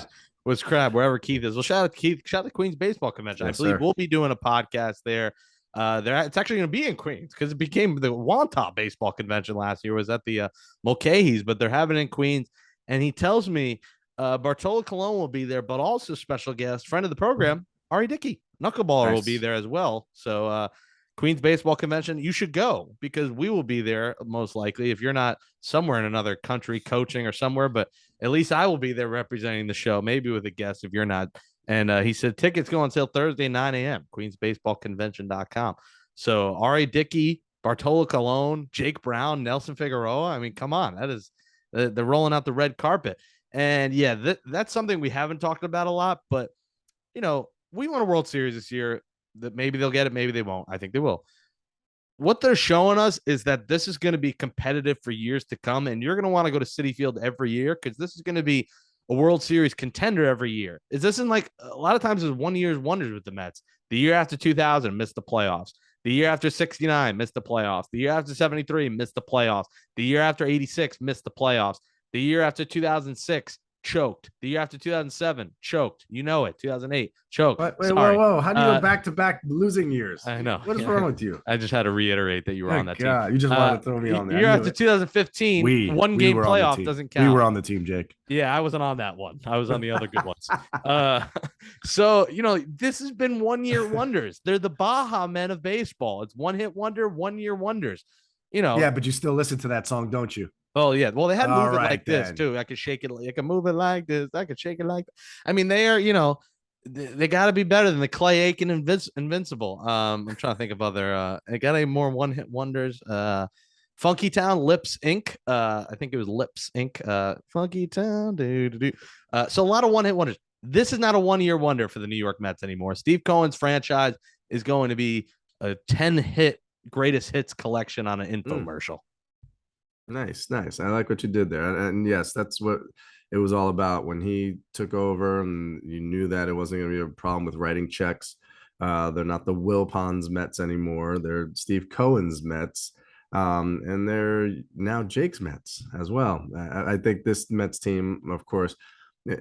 was crap wherever Keith is. Well, shout out to Keith. Shout out to Queens Baseball Convention. Yes, I believe sir. we'll be doing a podcast there. It's actually going to be in Queens because it became the Wantagh Baseball Convention last year. Was at the Mulcahy's, but they're having it in Queens. And he tells me Bartolo Colon will be there, but also special guest, friend of the program, Ari Dickey, knuckleballer, will be there as well. So Queens Baseball Convention, you should go because we will be there most likely if you're not somewhere in another country coaching or somewhere, but at least I will be there representing the show, maybe with a guest if you're not. And he said tickets go on sale Thursday, 9 a.m., queensbaseballconvention.com. So Ari Dickey, Bartolo Colon, Jake Brown, Nelson Figueroa. I mean, come on. That is, they're rolling out the red carpet. And yeah, that's something we haven't talked about a lot, but we won a World Series this year. That maybe they'll get it, maybe they won't. I think they will. What they're showing us is that this is going to be competitive for years to come, and you're going to want to go to Citi Field every year because this is going to be a World Series contender every year. Is this in like a lot of times is 1 year's wonders with the Mets? The year after 2000, missed the playoffs. The year after 69, missed the playoffs. The year after 73, missed the playoffs. The year after 86, missed the playoffs. The year after 2006, choked. The year after 2007, choked. 2008, choked. Wait, whoa. How do you go back-to-back losing years? I know. What is wrong with you? I just had to reiterate that you were on that team. You just wanted to throw me on there. Year after 2015, one game playoff doesn't count. We were on the team, Jake. Yeah, I wasn't on that one. I was on the other good ones. So, this has been 1 year wonders. They're the Baja men of baseball. It's one hit wonder, 1 year wonders. Yeah, but you still listen to that song, don't you? Oh, yeah. Well, they had Move It Like then. This, too. I could shake it. I can move it like this. I could shake it like that. I mean, they are, they got to be better than the Clay Aiken Invincible. I'm trying to think of other. They got any more one hit wonders? Funky Town, Lips Inc. I think it was Lips Inc. Funky Town. So a lot of one hit wonders. This is not a 1 year wonder for the New York Mets anymore. Steve Cohen's franchise is going to be a 10-hit greatest hits collection on an infomercial. Nice. I like what you did there. And yes, that's what it was all about when he took over, and you knew that it wasn't going to be a problem with writing checks. They're not the Wilpons Mets anymore. They're Steve Cohen's Mets. And they're now Jake's Mets as well. I think this Mets team, of course,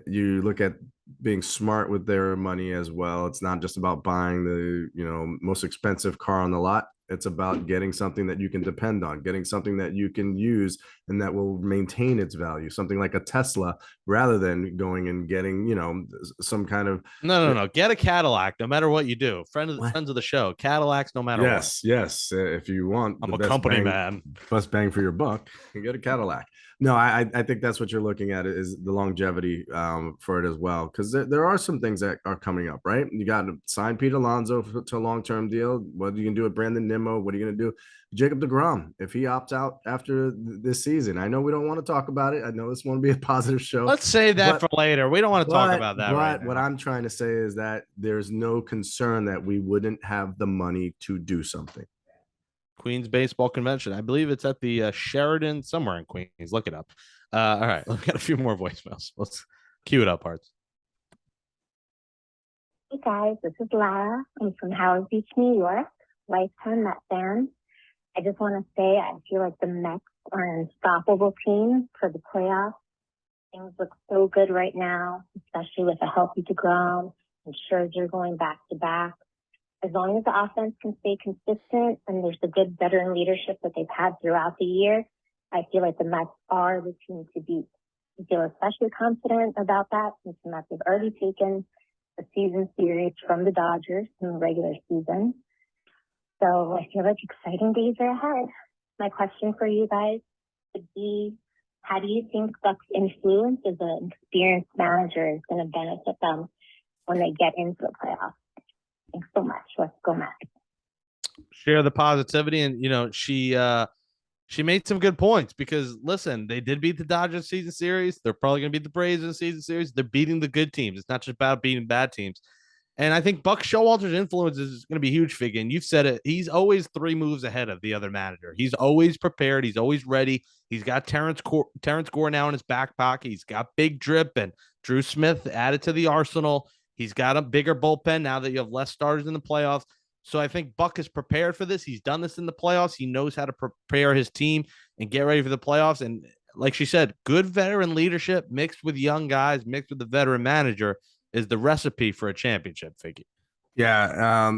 you look at being smart with their money as well. It's not just about buying the most expensive car on the lot. It's about getting something that you can depend on, getting something that you can use and that will maintain its value, something like a Tesla, rather than going and getting, some kind of no. Get a Cadillac, no matter what you do. Friends of the show, Cadillacs, no matter what. Yes. If you want, I'm a company man. Best bang for your buck, you get a Cadillac. No, I think that's what you're looking at is the longevity for it as well, because there are some things that are coming up, right? You got to sign Pete Alonso to a long-term deal. What are you going to do with Brandon Nimmo? What are you going to do? Jacob deGrom, if he opts out after this season. I know we don't want to talk about it. I know this won't be a positive show. Let's save that for later. We don't want to talk about that right now. What I'm trying to say is that there's no concern that we wouldn't have the money to do something. Queens Baseball Convention. I believe it's at the Sheridan somewhere in Queens. Look it up. All right, we've got a few more voicemails. Let's cue it up, Hearts. Hey guys, this is Lara. I'm from Howard Beach, New York. Lifetime Met fan. I just want to say I feel like the Mets are an unstoppable team for the playoffs. Things look so good right now, especially with a healthy DeGrom and Scherzer going back to back. As long as the offense can stay consistent and there's the good veteran leadership that they've had throughout the year, I feel like the Mets are the team to beat. I feel especially confident about that since the Mets have already taken the season series from the Dodgers in the regular season. So I feel like exciting days are ahead. My question for you guys would be, how do you think Buck's influence as an experienced manager is going to benefit them when they get into the playoffs? Thanks so much. Let's go, Matt. Share the positivity, and she made some good points because listen, they did beat the Dodgers season series. They're probably going to beat the Braves in the season series. They're beating the good teams. It's not just about beating bad teams. And I think Buck Showalter's influence is going to be huge, Figgy. And you've said it. He's always 3 moves ahead of the other manager. He's always prepared. He's always ready. He's got Terrence Gore now in his back pocket. He's got Big Drip and Drew Smith added to the arsenal. He's got a bigger bullpen now that you have less starters in the playoffs. So I think Buck is prepared for this. He's done this in the playoffs. He knows how to prepare his team and get ready for the playoffs. And like she said, good veteran leadership mixed with young guys, mixed with the veteran manager is the recipe for a championship, Figgy. Yeah,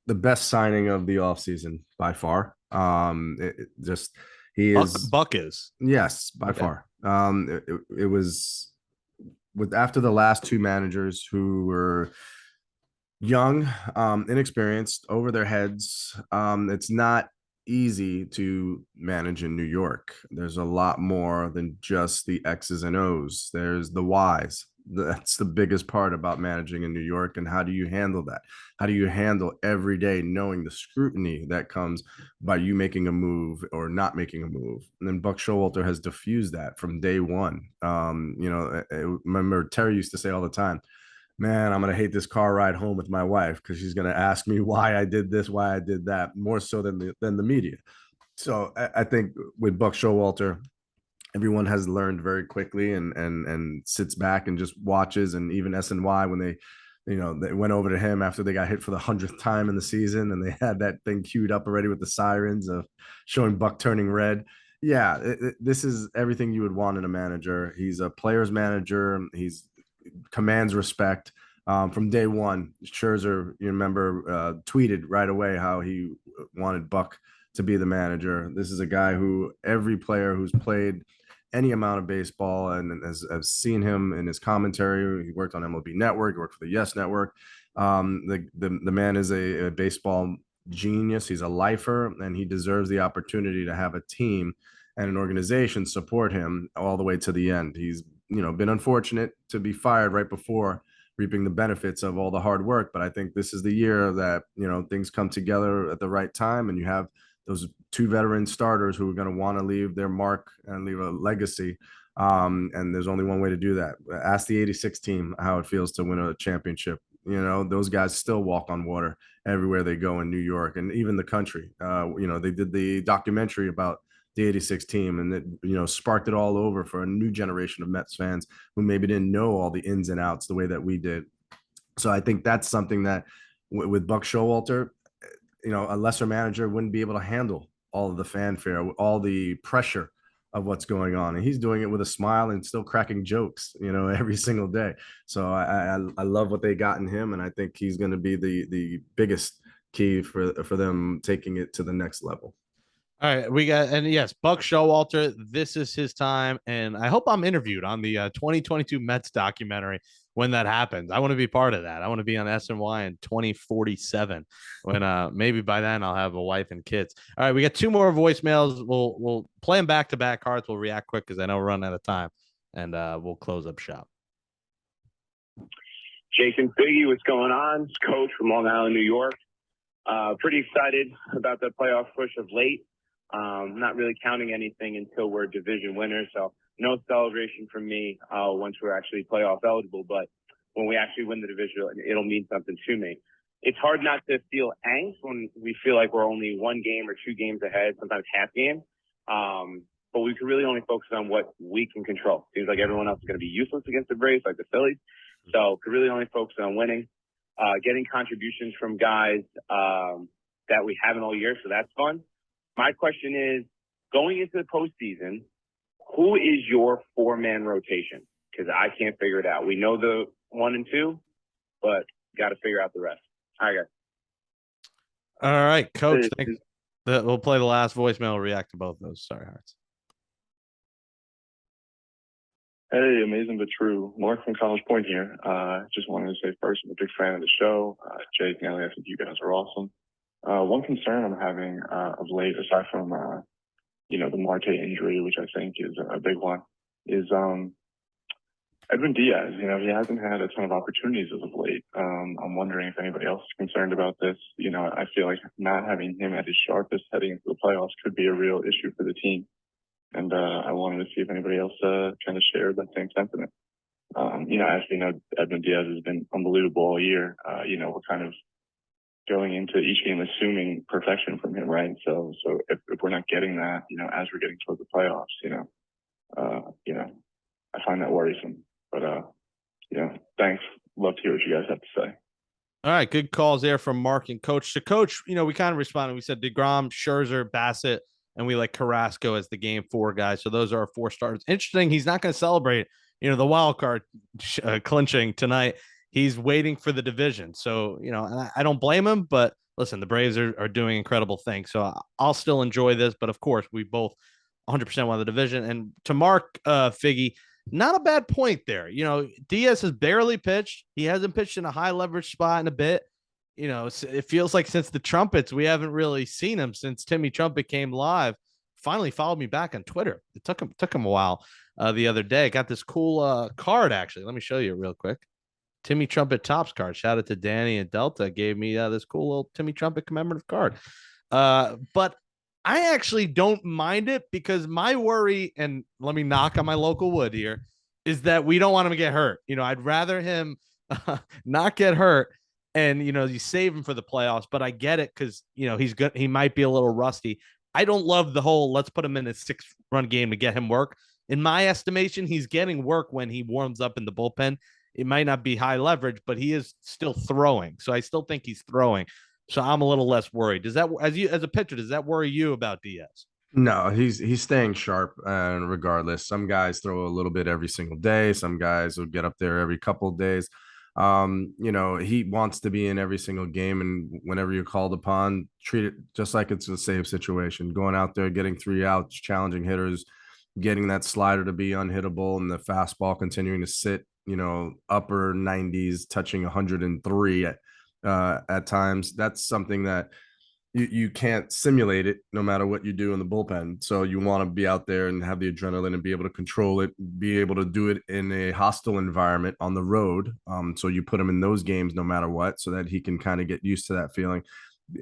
the best signing of the offseason by far. Buck is. Yes, by far. It was after the last 2 managers who were young, inexperienced, over their heads. It's not easy to manage in New York. There's a lot more than just the X's and O's. There's the Y's. That's the biggest part about managing in New York. And how do you handle that? How do you handle every day knowing the scrutiny that comes by you making a move or not making a move? And then Buck Showalter has diffused that from day one. I remember Terry used to say all the time, man, I'm going to hate this car ride home with my wife because she's going to ask me why I did this, why I did that, more so than the media. So I think with Buck Showalter, everyone has learned very quickly and sits back and just watches. And even SNY, when they went over to him after they got hit for the 100th time in the season and they had that thing queued up already with the sirens of showing Buck turning red. Yeah, this is everything you would want in a manager. He's a player's manager. He's commands respect from day one. Scherzer, you remember, tweeted right away how he wanted Buck to be the manager. This is a guy who every player who's played any amount of baseball and has seen him in his commentary. He worked on MLB Network, he worked for the Yes Network. The man is a baseball genius. He's a lifer, and he deserves the opportunity to have a team and an organization support him all the way to the end. He's been unfortunate to be fired right before reaping the benefits of all the hard work. But I think this is the year that, things come together at the right time, and you have those 2 veteran starters who are going to want to leave their mark and leave a legacy. And there's only one way to do that. Ask the 86 team how it feels to win a championship. Those guys still walk on water everywhere they go in New York and even the country. They did the documentary about the 86 team, and it, sparked it all over for a new generation of Mets fans who maybe didn't know all the ins and outs the way that we did. So I think that's something that with Buck Showalter, a lesser manager wouldn't be able to handle all of the fanfare, all the pressure of what's going on. And he's doing it with a smile and still cracking jokes, every single day. So I love what they got in him. And I think he's going to be the biggest key for them taking it to the next level. All right, yes, Buck Showalter, this is his time, and I hope I'm interviewed on the 2022 Mets documentary when that happens. I want to be part of that. I want to be on SNY in 2047 when maybe by then I'll have a wife and kids. All right, we got 2 more voicemails. We'll play them back-to-back cards. We'll react quick because I know we're running out of time, and we'll close up shop. Jason Figgy, what's going on? It's Coach from Long Island, New York. Pretty excited about the playoff push of late. Not really counting anything until we're division winners, so no celebration from me once we're actually playoff eligible. But when we actually win the division, it'll mean something to me. It's hard not to feel angst when we feel like we're only 1 game or 2 games ahead, sometimes half game. But we can really only focus on what we can control. Seems like everyone else is going to be useless against the Braves, like the Phillies. So could really only focus on winning, getting contributions from guys that we haven't all year, so that's fun. my question is, going into the postseason, who is your 4-man rotation? Because I can't figure it out. We know the 1 and 2, but got to figure out the rest. All right, guys. All right, Coach. Thanks. We'll play the last voicemail. React to both of those. Sorry, Hearts. Hey, amazing but true. Mark from College Point here. Just wanted to say first, I'm a big fan of the show. Jake, Nelly, I think you guys are awesome. One concern I'm having of late, aside from the Marte injury, which I think is a big one, is Edwin Diaz. He hasn't had a ton of opportunities as of late. I'm wondering if anybody else is concerned about this. I feel like not having him at his sharpest heading into the playoffs could be a real issue for the team. And I wanted to see if anybody else kind of shared that same sentiment. As we know, Edwin Diaz has been unbelievable all year. We're kind of going into each game assuming perfection from him, right? So if we're not getting that, as we're getting toward the playoffs, I find that worrisome. But thanks. Love to hear what you guys have to say. All right, good calls there from Mark and Coach. So, Coach, we kind of responded. We said DeGrom, Scherzer, Bassett, and we like Carrasco as the game 4 guys. So those are our 4 starters. Interesting. He's not going to celebrate, the wild card clinching tonight. He's waiting for the division. So, and I don't blame him, but listen, the Braves are doing incredible things. So I'll still enjoy this. But of course, we both 100% want the division. And to Mark Figgy, not a bad point there. Diaz has barely pitched. He hasn't pitched in a high leverage spot in a bit. It feels like since the Trumpets, we haven't really seen him since Timmy Trumpet came live. Finally followed me back on Twitter. It took him a while the other day. Got this cool card, actually. Let me show you real quick. Timmy Trumpet Tops card. Shout out to Danny and Delta. Gave me this cool little Timmy Trumpet commemorative card. But I actually don't mind it because my worry, and let me knock on my local wood here, is that we don't want him to get hurt. I'd rather him not get hurt. And, you save him for the playoffs, but I get it because, he's good. He might be a little rusty. I don't love the whole let's put him in a 6-run game to get him work. In my estimation, he's getting work when he warms up in the bullpen. It might not be high leverage, but he is still throwing. So I still think he's throwing. So I'm a little less worried. Does that, as a pitcher, does that worry you about Diaz? No, he's staying sharp, and regardless, some guys throw a little bit every single day. Some guys will get up there every couple of days. He wants to be in every single game, and whenever you're called upon, treat it just like it's a save situation. Going out there, getting 3 outs, challenging hitters, getting that slider to be unhittable, and the fastball continuing to sit, upper 90s, touching 103 at times. That's something that you can't simulate it no matter what you do in the bullpen. So you want to be out there and have the adrenaline and be able to control it, be able to do it in a hostile environment on the road. So you put him in those games no matter what, so that he can kind of get used to that feeling.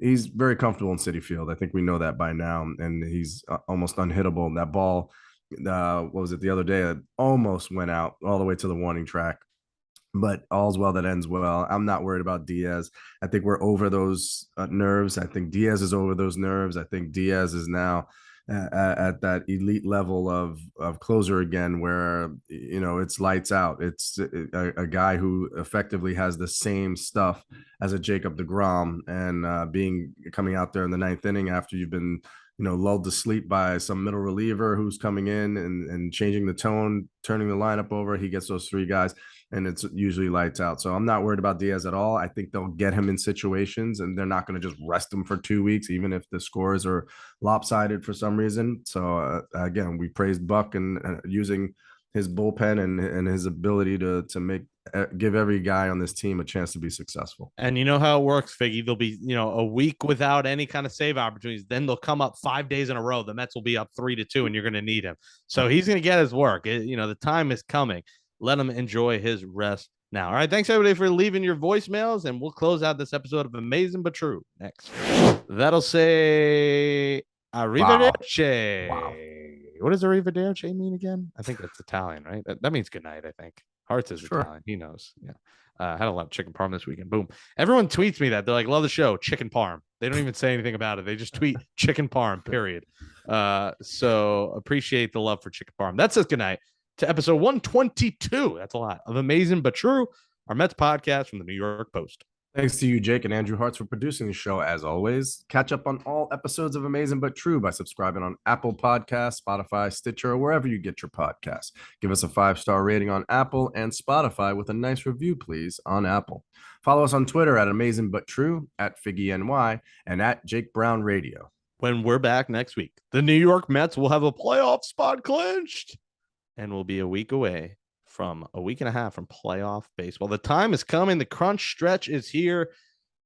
He's very comfortable in Citi Field. I think we know that by now, and he's almost unhittable. That ball, what was it the other day? It almost went out all the way to the warning track. But all's well that ends well. I'm not worried about Diaz. I think we're over those nerves. I think Diaz is over those nerves. I think Diaz is now at that elite level of closer again, where it's lights out. It's a guy who effectively has the same stuff as a Jacob deGrom, and coming out there in the 9th inning after you've been lulled to sleep by some middle reliever who's coming in and changing the tone, turning the lineup over. He gets those 3 guys, and it's usually lights out. So I'm not worried about Diaz at all. I think they'll get him in situations, and they're not going to just rest him for 2 weeks, even if the scores are lopsided for some reason. So again, we praised Buck and using his bullpen and his ability to give every guy on this team a chance to be successful. And you know how it works, Figgy. They'll be, a week without any kind of save opportunities. Then they'll come up 5 days in a row. The Mets will be up 3-2, and you're going to need him. So he's going to get his work. The time is coming. Let him enjoy his rest now. All right. Thanks, everybody, for leaving your voicemails, and we'll close out this episode of Amazing But True next. That'll say arrivederci. Wow. What does arrivederci mean again? I think that's Italian, right? That means good night, I think. Hearts is Italian. He knows. Yeah. Had a lot of chicken parm this weekend. Boom. Everyone tweets me that. They're like, love the show. Chicken parm. They don't even say anything about it. They just tweet chicken parm, period. So appreciate the love for chicken parm. That says good night to episode 122. That's a lot of Amazing But True, our Mets podcast from the New York Post. Thanks to you, Jake and Andrew Hartz, for producing the show. As always, catch up on all episodes of Amazing But True by subscribing on Apple Podcasts, Spotify, Stitcher, or wherever you get your podcasts. Give us a 5-star rating on Apple and Spotify with a nice review, please, on Apple. Follow us on Twitter at Amazing But True, at FiggyNY, and at Jake Brown Radio. When we're back next week, the New York Mets will have a playoff spot clinched and will be a week away from a week and a half from playoff baseball. The time is coming. The crunch stretch is here.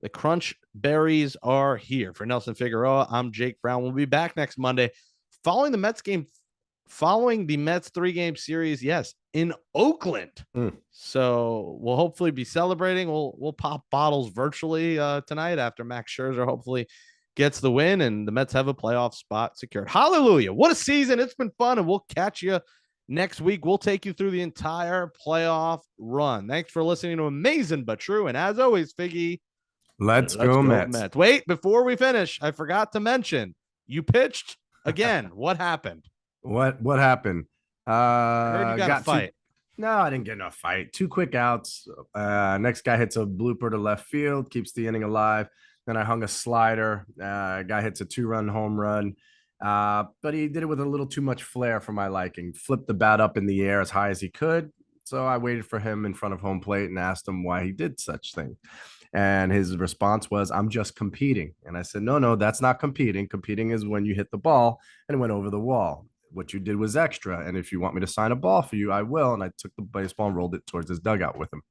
The crunch berries are here. For Nelson Figueroa, I'm Jake Brown. We'll be back next Monday following the Mets 3-game series. Yes, in Oakland. So we'll hopefully be celebrating. We'll pop bottles virtually tonight after Max Scherzer hopefully gets the win and the Mets have a playoff spot secured. Hallelujah. What a season. It's been fun, and we'll catch you next week. We'll take you through the entire playoff run. Thanks for listening to Amazing But True. And as always, Figgy, let's go Mets. Wait, before we finish, I forgot to mention you pitched again. What happened? What happened? I heard you got a fight. No, I didn't get in a fight. 2 quick outs. Next guy hits a blooper to left field, keeps the inning alive. Then I hung a slider. Guy hits a 2-run home run. But he did it with a little too much flair for my liking. Flipped the bat up in the air as high as he could. So I waited for him in front of home plate and asked him why he did such thing. And his response was, "I'm just competing." And I said, no, that's not competing. Competing is when you hit the ball and it went over the wall. What you did was extra. And if you want me to sign a ball for you, I will. And I took the baseball and rolled it towards his dugout with him.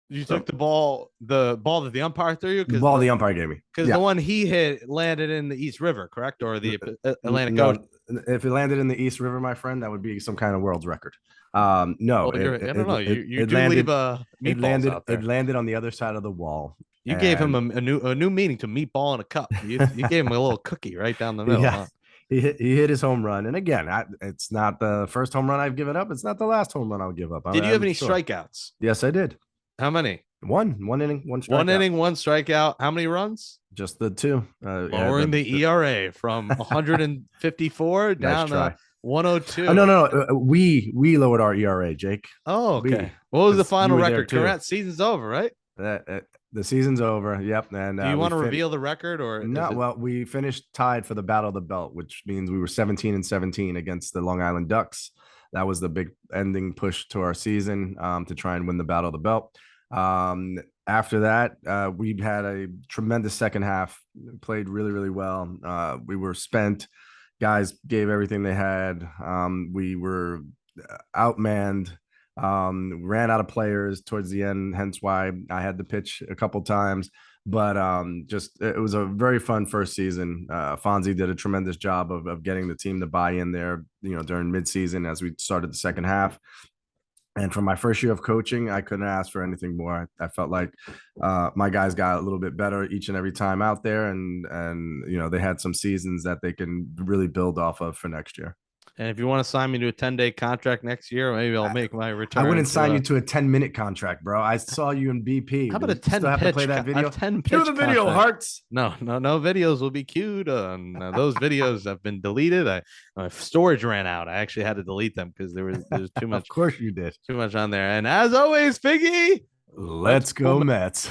You took the ball that the umpire threw you? The ball the umpire gave me. Because the one he hit landed in the East River, correct? Or the Atlantic Ocean? If it landed in the East River, my friend, that would be some kind of world's record. No, well, I don't know. You do leave meatballs out there. It landed on the other side of the wall. You gave him a new meaning to meatball in a cup. You gave him a little cookie right down the middle. Yeah. Huh? He hit his home run. And again, it's not the first home run I've given up. It's not the last home run I'll give up. Did you have any strikeouts? Yes, I did. How many? One inning, one strikeout. 1 inning, 1 strikeout. How many runs? Just the 2. Lowering the ERA from 154 down to 102. No. We lowered our ERA, Jake. Oh, okay. What was the final record? Correct. Season's over, right? The season's over. Yep. And do you want to reveal the record or no? Well, we finished tied for the Battle of the Belt, which means we were 17-17 against the Long Island Ducks. That was the big ending push to our season to try and win the Battle of the Belt. After that, we had a tremendous second half, played really, really well. We were spent. Guys gave everything they had. We were outmanned, ran out of players towards the end, hence why I had to pitch a couple times. But it was a very fun first season. Fonzie did a tremendous job of getting the team to buy in there, during midseason as we started the second half. And for my first year of coaching, I couldn't ask for anything more. I felt like my guys got a little bit better each and every time out there, and they had some seasons that they can really build off of for next year. And if you want to sign me to a 10-day contract next year, maybe I'll make my return. I wouldn't sign you to a 10-minute contract, bro. I saw you in BP. How about a 10-pitch? Play that video? 10-pitch. Cue the video, Hearts. No videos will be queued. Those videos have been deleted. My storage ran out. I actually had to delete them because there's too much. Of course you did. Too much on there. And as always, Figgy, let's go Mets.